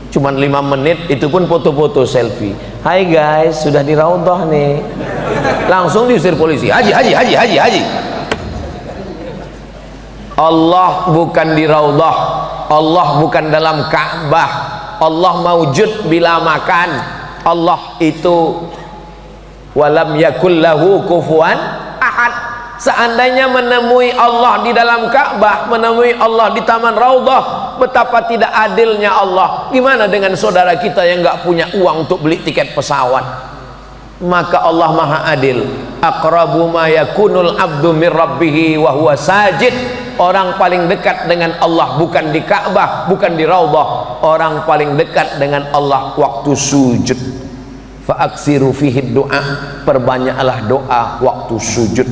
Cuman 5 menit, itu pun foto-foto selfie. Hai guys, sudah di Raudhah nih. Langsung diusir polisi. Haji. Allah bukan di Raudhah, Allah bukan dalam Ka'bah. Allah maujud bila makan. Allah itu walam yakul lahu kufuwan ahad. Seandainya menemui Allah di dalam Ka'bah, menemui Allah di Taman Raudhah, betapa tidak adilnya Allah. Gimana dengan saudara kita yang nggak punya uang untuk beli tiket pesawat? Maka Allah maha adil. Aqrabu ma yakunul abdu min rabbihi wa huwa sajid. Orang paling dekat dengan Allah bukan di Ka'bah, bukan di Raudhah. Orang paling dekat dengan Allah waktu sujud. Fa'aksiru fihi doa, perbanyaklah doa waktu sujud.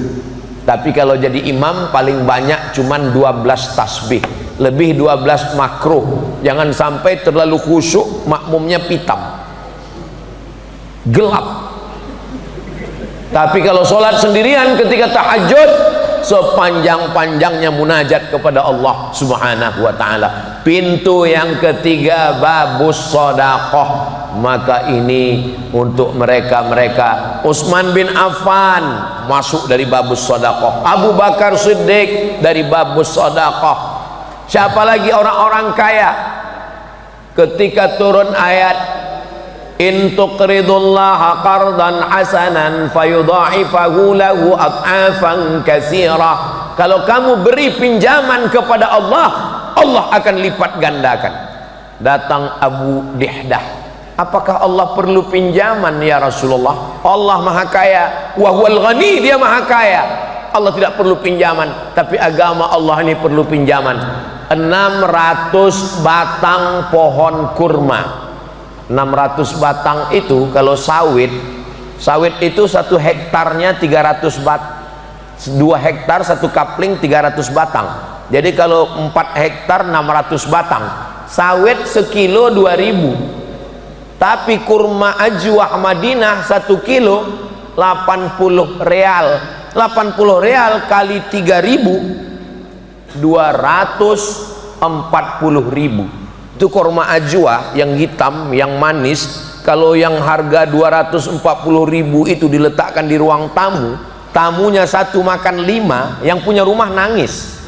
Tapi kalau jadi imam paling banyak cuman 12 tasbih, lebih 12 makruh. Jangan sampai terlalu khusyuk, makmumnya pitam, gelap. Tapi kalau sholat sendirian ketika tahajud, sepanjang-panjangnya munajat kepada Allah subhanahu wa ta'ala. Pintu yang ketiga, babus shadaqah. Maka ini untuk mereka-mereka. Utsman bin Affan masuk dari babus shadaqah, Abu Bakar Siddiq dari babus shadaqah. Siapa lagi orang-orang kaya? Ketika turun ayat in tuqridullaha qardan hasanan fayudha'ifahu lahu ad'afan katsira. Kalau kamu beri pinjaman kepada Allah, Allah akan lipat gandakan. Datang Abu Dihdah, apakah Allah perlu pinjaman ya Rasulullah? Allah maha kaya, wa huwal ghani, dia maha kaya. Allah tidak perlu pinjaman, tapi agama Allah ini perlu pinjaman. 600 batang pohon kurma. 600 batang itu kalau sawit itu 1 hektarnya 300 bat, 2 hektar 1 kapling 300 batang. Jadi kalau 4 hektar 600 batang. Sawit sekilo 2000. Tapi kurma ajwah Madinah 1 kilo 80 real. 80 real kali 3000, 240.000. Itu kurma ajwa yang hitam, yang manis. Kalau yang harga 240.000 itu diletakkan di ruang tamu, tamunya 1 makan 5, yang punya rumah nangis.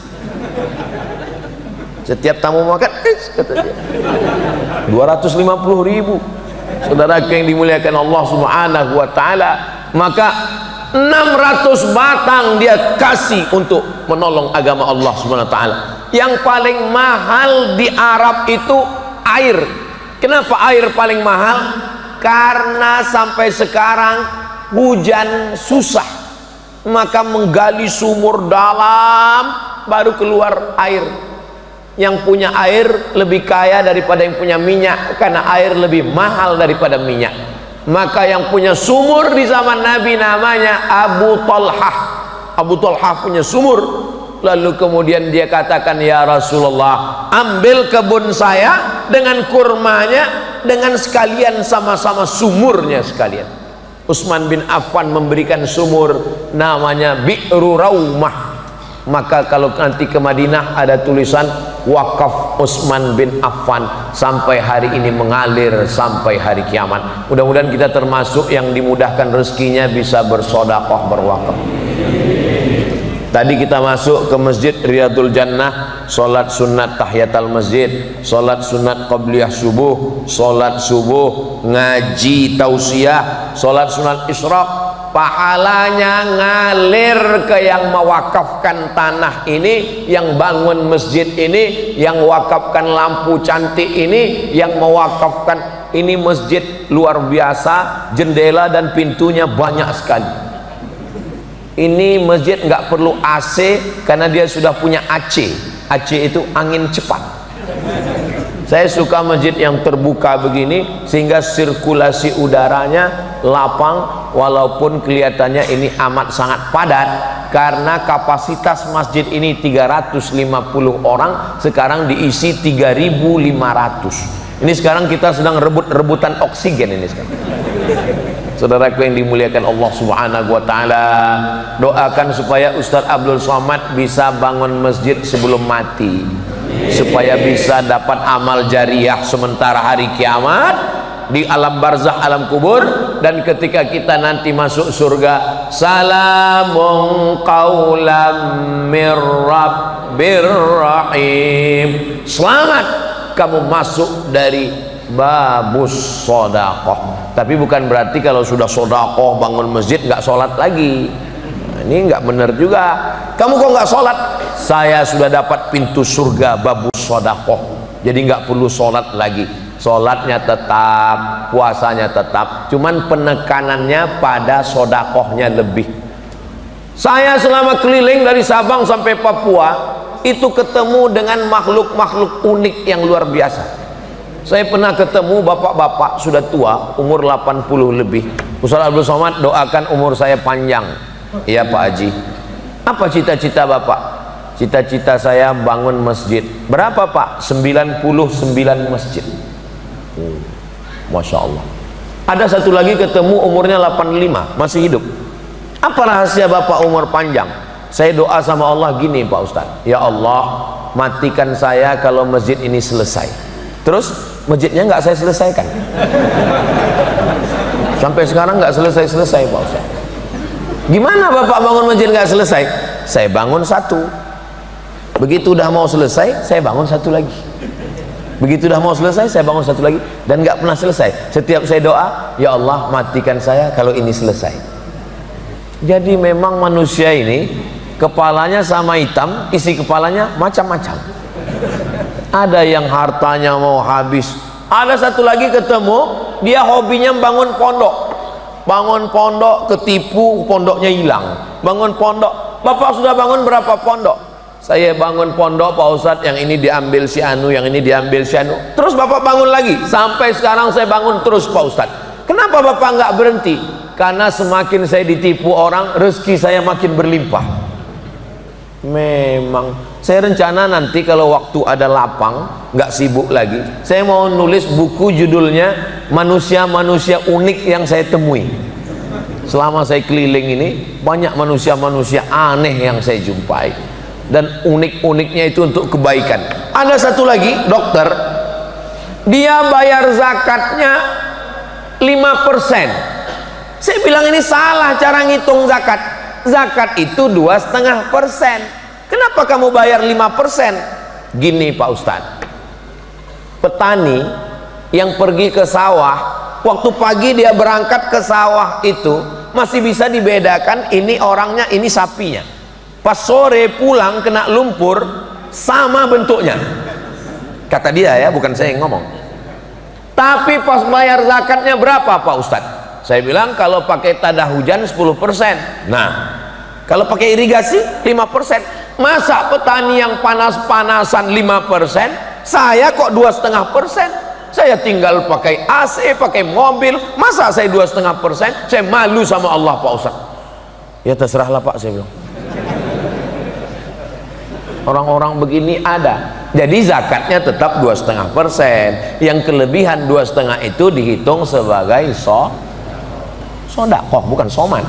Setiap tamu makan kata dia 250.000. Saudara yang dimuliakan Allah subhanahu wa ta'ala, maka 600 batang dia kasih untuk menolong agama Allah subhanahu wa ta'ala. Yang paling mahal di Arab itu air. Kenapa air paling mahal? Karena sampai sekarang hujan susah, maka menggali sumur dalam baru keluar air. Yang punya air lebih kaya daripada yang punya minyak, karena air lebih mahal daripada minyak. Maka yang punya sumur di zaman Nabi namanya Abu Talhah. Abu Talhah punya sumur. Lalu kemudian dia katakan, ya Rasulullah, ambil kebun saya dengan kurmanya, dengan sekalian sama-sama sumurnya sekalian. Utsman bin Affan memberikan sumur namanya Bi'ru Raumah. Maka kalau nanti ke Madinah ada tulisan wakaf Utsman bin Affan, sampai hari ini mengalir sampai hari kiamat. Mudah-mudahan kita termasuk yang dimudahkan rezekinya bisa bersedekah, berwakaf. Tadi kita masuk ke Masjid Riyadul Jannah, sholat sunat tahiyatul masjid, sholat sunat qabliyah subuh, sholat subuh, ngaji tausiah, sholat sunat isyraq. Pahalanya ngalir ke yang mewakafkan tanah ini, yang bangun masjid ini, yang wakafkan lampu cantik ini, yang mewakafkan ini masjid luar biasa, jendela dan pintunya banyak sekali. Ini masjid nggak perlu AC karena dia sudah punya AC. AC itu angin cepat. Saya suka masjid yang terbuka begini sehingga sirkulasi udaranya lapang, walaupun kelihatannya ini amat sangat padat, karena kapasitas masjid ini 350 orang, sekarang diisi 3.500. Ini sekarang kita sedang rebut-rebutan oksigen ini sekarang. Saudaraku yang dimuliakan Allah Subhanahu wa taala, doakan supaya Ustadz Abdul Somad bisa bangun masjid sebelum mati, supaya bisa dapat amal jariah sementara hari kiamat, di alam barzakh, alam kubur, dan ketika kita nanti masuk surga, salamun qaulam mir rabbir rahim, selamat kamu masuk dari babus sodakoh. Tapi bukan berarti kalau sudah sodakoh bangun masjid nggak sholat lagi. Nah, ini nggak benar juga. Kamu kok nggak sholat? Saya sudah dapat pintu surga babus sodakoh, jadi nggak perlu sholat lagi. Sholatnya tetap, puasanya tetap, cuman penekanannya pada sodakohnya lebih. Saya selama keliling dari Sabang sampai Papua itu ketemu dengan makhluk-makhluk unik yang luar biasa. Saya pernah ketemu bapak-bapak sudah tua, umur 80 lebih. Ustadz Abdul Somad, doakan umur saya panjang. Iya Pak Haji. Apa cita-cita bapak? Cita-cita saya bangun masjid. Berapa Pak? 99 masjid. Masya Allah. Ada satu lagi ketemu umurnya 85, masih hidup. Apa rahasia bapak umur panjang? Saya doa sama Allah gini Pak Ustadz, ya Allah, matikan saya kalau masjid ini selesai. Terus masjidnya nggak saya selesaikan. Sampai sekarang nggak selesai Pak Ustadz. Gimana bapak bangun masjid nggak selesai? Saya bangun satu, begitu udah mau selesai saya bangun satu lagi, begitu udah mau selesai saya bangun satu lagi, dan nggak pernah selesai. Setiap saya doa, ya Allah matikan saya kalau ini selesai. Jadi memang manusia ini kepalanya sama hitam, isi kepalanya macam-macam. Ada yang hartanya mau habis. Ada satu lagi ketemu, dia hobinya bangun pondok. Bangun pondok, ketipu, pondoknya hilang. Bangun pondok, bapak sudah bangun berapa pondok? Saya bangun pondok Pak Ustadz, yang ini diambil si Anu, yang ini diambil si Anu. Terus bapak bangun lagi, sampai sekarang saya bangun terus Pak Ustadz. Kenapa bapak nggak berhenti? Karena semakin saya ditipu orang, rezeki saya makin berlimpah. Memang saya rencana nanti kalau waktu ada lapang, nggak sibuk lagi, saya mau nulis buku judulnya manusia-manusia unik yang saya temui. Selama saya keliling ini banyak manusia-manusia aneh yang saya jumpai, dan unik-uniknya itu untuk kebaikan. Ada satu lagi dokter, dia bayar zakatnya 5%. Saya bilang ini salah cara ngitung zakat. Zakat itu 2,5%. Kenapa kamu bayar 5%? Gini Pak Ustadz, petani yang pergi ke sawah, waktu pagi dia berangkat ke sawah itu masih bisa dibedakan ini orangnya, ini sapinya. Pas sore pulang kena lumpur, sama bentuknya. Kata dia ya, bukan saya yang ngomong. Tapi pas bayar zakatnya berapa Pak Ustadz? Saya bilang kalau pakai tada hujan 10%. Nah, kalau pakai irigasi 5%. Masa petani yang panas-panasan 5%, saya kok 2,5%? Saya tinggal pakai AC, pakai mobil, masa saya 2,5%? Saya malu sama Allah Pak Ustadz. Ya terserahlah Pak, saya bilang. Orang-orang begini ada. Jadi zakatnya tetap 2,5%. Yang kelebihan 2,5% itu dihitung sebagai sodakoh, bukan soman,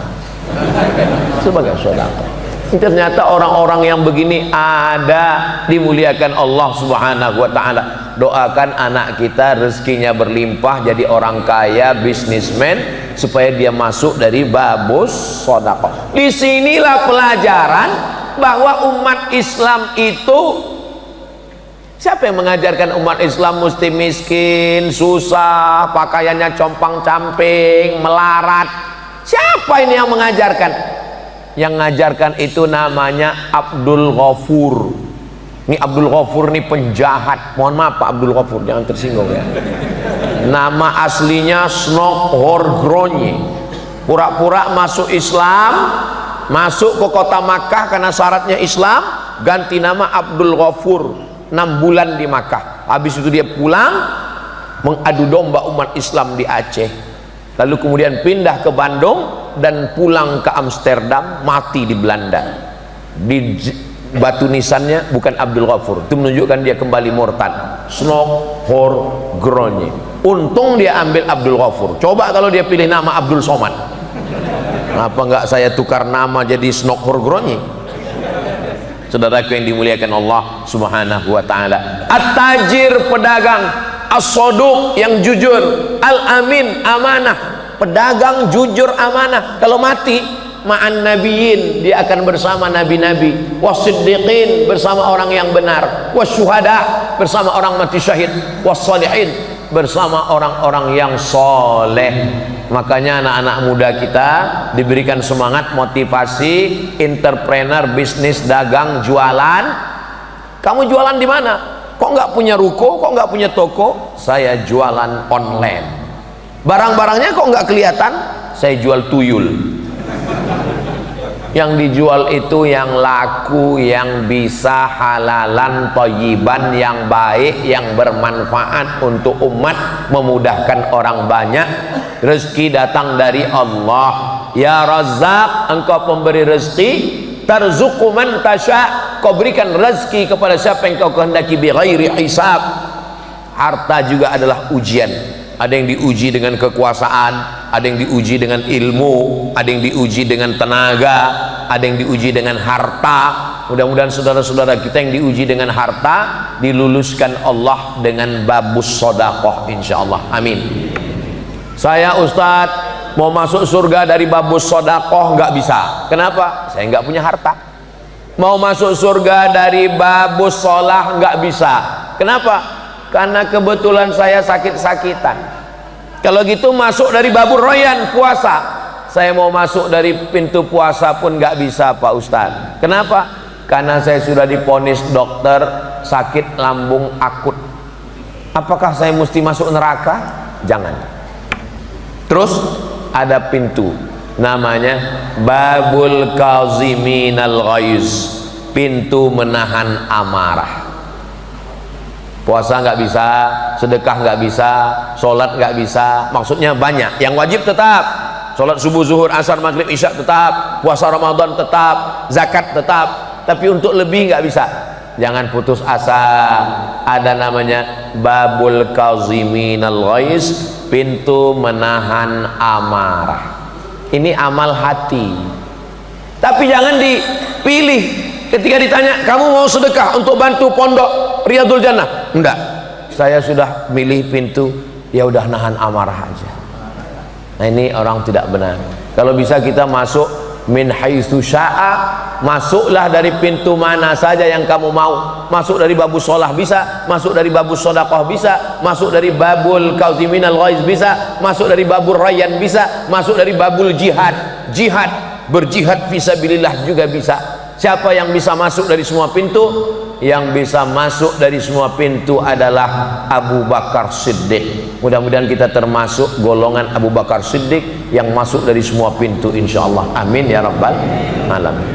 sebagai sodakoh. Ternyata orang-orang yang begini ada, dimuliakan Allah Subhanahu wa ta'ala. Doakan anak kita rezekinya berlimpah, jadi orang kaya, bisnismen, supaya dia masuk dari babus sodakoh. Disinilah pelajaran bahwa umat Islam itu, siapa yang mengajarkan umat Islam mesti miskin, susah, pakaiannya compang-camping, melarat? Siapa ini yang mengajarkan? Yang mengajarkan itu namanya Abdul Ghafur. Ini Abdul Ghafur ini penjahat. Mohon maaf Pak Abdul Ghafur, jangan tersinggung ya. Nama aslinya Snok Horgronyi. Pura-pura masuk Islam, masuk ke kota Makkah karena syaratnya Islam, ganti nama Abdul Ghafur. 6 bulan di Makkah. Habis itu dia pulang mengadu domba umat Islam di Aceh, lalu kemudian pindah ke Bandung dan pulang ke Amsterdam, mati di Belanda. Di batu nisannya bukan Abdul Ghafur, itu menunjukkan dia kembali murtad. Snok Hor Gronye. Untung dia ambil Abdul Ghafur. Coba kalau dia pilih nama Abdul Somad, kenapa nggak saya tukar nama jadi Snok Hor Gronye? Saudaraku yang dimuliakan Allah Subhanahu wa taala. At-tajir, pedagang, as-saduq, yang jujur, al-amin, amanah. Pedagang jujur, amanah. Kalau mati ma'an nabiyyin, dia akan bersama nabi-nabi, wasiddiqin, bersama orang yang benar, wasyuhada, bersama orang mati syahid, wassalihin, bersama orang-orang yang soleh. Makanya anak-anak muda kita diberikan semangat, motivasi, entrepreneur, bisnis, dagang, jualan. Kamu jualan di mana? Kok nggak punya ruko? Kok nggak punya toko? Saya jualan online. Barang-barangnya kok nggak kelihatan? Saya jual tuyul. Yang dijual itu yang laku, yang bisa halalan, thayyiban, yang baik, yang bermanfaat untuk umat, memudahkan orang banyak. Rezeki datang dari Allah. Ya Razzaq, engkau pemberi rezeki. Tarzuqu man tasya, kau berikan rezeki kepada siapa yang kau kehendaki, bighairi hisab. Harta juga adalah ujian. Ada yang diuji dengan kekuasaan, ada yang diuji dengan ilmu, ada yang diuji dengan tenaga, ada yang diuji dengan harta. Mudah-mudahan saudara-saudara kita yang diuji dengan harta diluluskan Allah dengan babus sodakoh, insyaallah. Amin. Saya Ustadz mau masuk surga dari babus sodakoh nggak bisa. Kenapa? Saya nggak punya harta. Mau masuk surga dari babus sholah nggak bisa. Kenapa? Karena kebetulan saya sakit-sakitan. Kalau gitu masuk dari babur royan, puasa. Saya mau masuk dari pintu puasa pun nggak bisa Pak Ustadz. Kenapa? Karena saya sudah diponis dokter sakit lambung akut. Apakah saya mesti masuk neraka? Jangan. Terus ada pintu namanya babul kaziminal ghaiz, pintu menahan amarah. Puasa nggak bisa, sedekah nggak bisa, sholat nggak bisa. Maksudnya banyak. Yang wajib tetap, sholat subuh, zuhur, asar, maghrib, isya tetap, puasa Ramadan tetap, zakat tetap. Tapi untuk lebih nggak bisa. Jangan putus asa. Ada namanya babul kaziminal ghaiz, pintu menahan amarah. Ini amal hati. Tapi jangan dipilih. Ketika ditanya, kamu mau sedekah untuk bantu pondok Riyadul Jannah? Enggak, saya sudah milih pintu, ya udah nahan amarah aja. Nah ini orang tidak benar. Kalau bisa kita masuk min haitsu syaa, masuklah dari pintu mana saja yang kamu mau. Masuk dari babus sholah bisa, masuk dari babus sodakoh bisa, masuk dari babul kauziminal ghaiz bisa, masuk dari babul rayyan bisa, masuk dari babul jihad, berjihad fisabilillah juga bisa. Siapa yang bisa masuk dari semua pintu? Yang bisa masuk dari semua pintu adalah Abu Bakar Siddiq. Mudah-mudahan kita termasuk golongan Abu Bakar Siddiq yang masuk dari semua pintu, insyaallah. Amin ya rabbal alamin.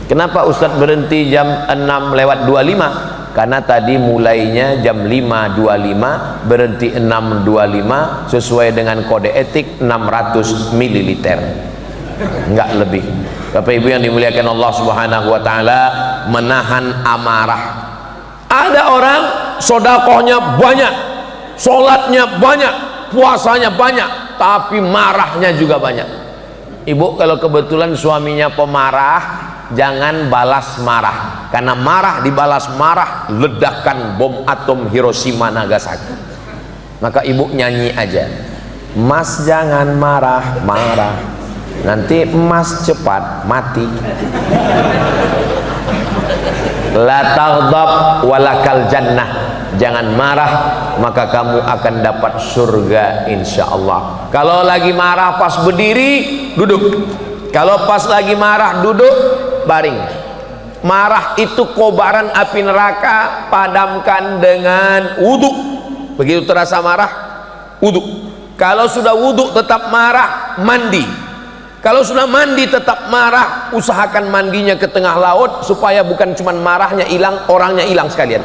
Kenapa Ustadz berhenti jam 6:25? Karena tadi mulainya jam 5.25, berhenti 6.25, sesuai dengan kode etik 600 ml, enggak lebih. Bapak Ibu yang dimuliakan Allah Subhanahu wa taala, menahan amarah. Ada orang sodakohnya banyak, sholatnya banyak, puasanya banyak, tapi marahnya juga banyak. Ibu kalau kebetulan suaminya pemarah, jangan balas marah. Karena marah dibalas marah, ledakan bom atom Hiroshima Nagasaki. Maka ibu nyanyi aja, Mas jangan marah-marah, nanti emas cepat mati. La taghdab walakal jannah, jangan marah maka kamu akan dapat surga insyaallah. Kalau lagi marah pas berdiri duduk, kalau pas lagi marah duduk baring. Marah itu kobaran api neraka, padamkan dengan wudhu. Begitu terasa marah wudhu. Kalau sudah wudhu tetap marah, mandi. Kalau sudah mandi tetap marah, usahakan mandinya ke tengah laut supaya bukan cuma marahnya hilang, orangnya hilang sekalian.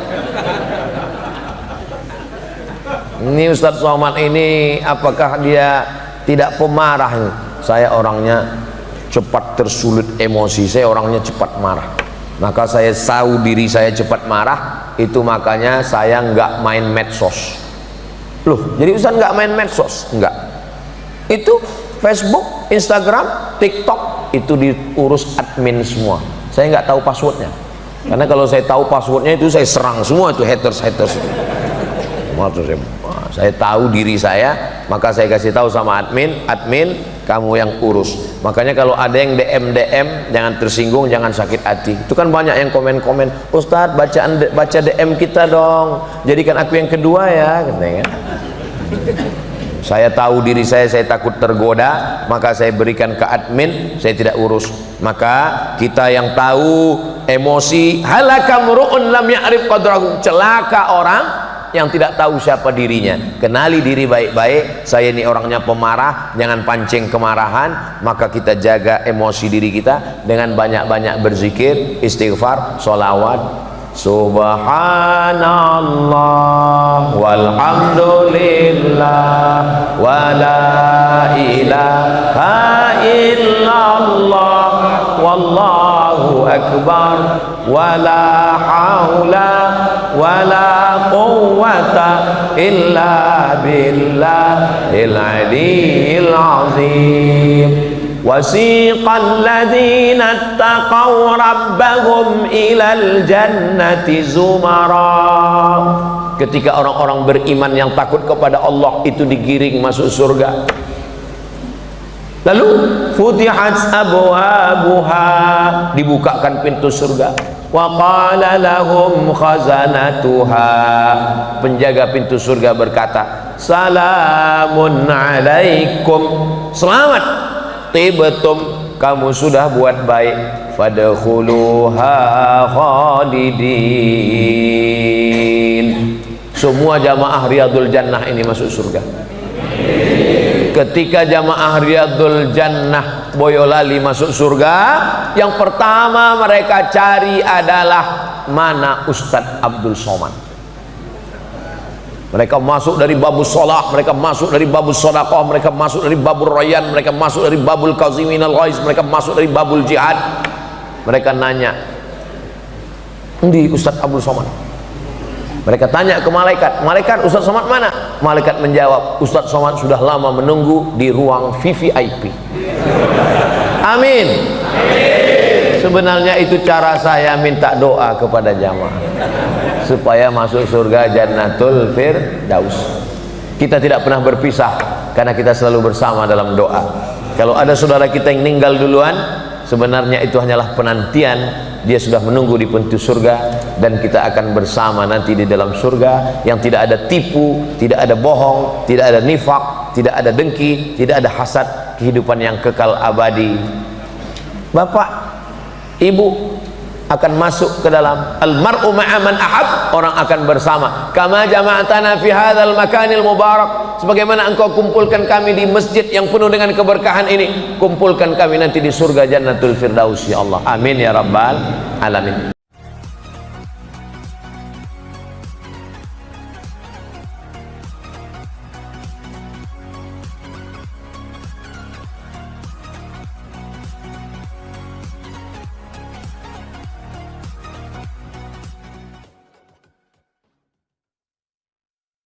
Ini Ustadz Somad ini apakah dia tidak pemarah ini? Saya orangnya cepat tersulut emosi, saya orangnya cepat marah. Maka saya tahu diri saya cepat marah, itu makanya saya nggak main medsos. Loh, jadi Ustadz nggak main medsos? Enggak. Itu Facebook, Instagram, TikTok itu diurus admin semua. Saya nggak tahu passwordnya, karena kalau saya tahu passwordnya itu saya serang semua itu haters itu. Saya tahu diri saya, maka saya kasih tahu sama admin kamu yang urus. Makanya kalau ada yang DM jangan tersinggung, jangan sakit hati. Itu kan banyak yang komen Ustadz baca DM kita dong, jadikan aku yang kedua ya, katanya. Saya tahu diri saya takut tergoda, maka saya berikan ke admin, saya tidak urus. Maka kita yang tahu emosi, halaka mru'un lam ya'rif qadrahu, celaka orang yang tidak tahu siapa dirinya. Kenali diri baik-baik, saya ini orangnya pemarah, jangan pancing kemarahan. Maka kita jaga emosi diri kita dengan banyak-banyak berzikir, istighfar, sholawat. Subhanallah walhamdulillah wa la ilaha illallah wallahu akbar wa la haula wa la quwwata illa billahil aliyyil azim. Wasiqal ladzina taqaw rabbahum ilal jannati zumara. Ketika orang-orang beriman yang takut kepada Allah itu digiring masuk surga. Lalu futihat abwabuha, dibukakan pintu surga. Wa qala lahum khazanatuha, penjaga pintu surga berkata, salamun alaikum, selamat, tibtum, kamu sudah buat baik, fadkhuluha khalidin. Semua jamaah Riyadul Jannah ini masuk surga. Ketika jamaah Riyadul Jannah Boyolali masuk surga, yang pertama mereka cari adalah mana Ustadz Abdul Somad. Mereka masuk dari babus sholah, mereka masuk dari babus sodaqah, mereka masuk dari babul rayyan, mereka masuk dari babul kazimin al-ghaiz, mereka masuk dari babul jihad. Mereka nanya, "Endi Ustadz Abdul Somad?" Mereka tanya ke malaikat, "Malaikat, Ustadz Somad mana?" Malaikat menjawab, "Ustadz Somad sudah lama menunggu di ruang VVIP." Amin. Sebenarnya itu cara saya minta doa kepada jamaah supaya masuk surga Jannatul Firdaus. Kita tidak pernah berpisah karena kita selalu bersama dalam doa. Kalau ada saudara kita yang meninggal duluan, sebenarnya itu hanyalah penantian, dia sudah menunggu di pintu surga, dan kita akan bersama nanti di dalam surga yang tidak ada tipu, tidak ada bohong, tidak ada nifak, tidak ada dengki, tidak ada hasad, kehidupan yang kekal abadi. Bapak, ibu akan masuk ke dalam almar'u ma'aman ahab, orang akan bersama. Kama jama'tana fi hadzal makanil mubarak, sebagaimana engkau kumpulkan kami di masjid yang penuh dengan keberkahan ini, kumpulkan kami nanti di surga Jannatul Firdaus ya Allah. Amin ya rabbal alamin.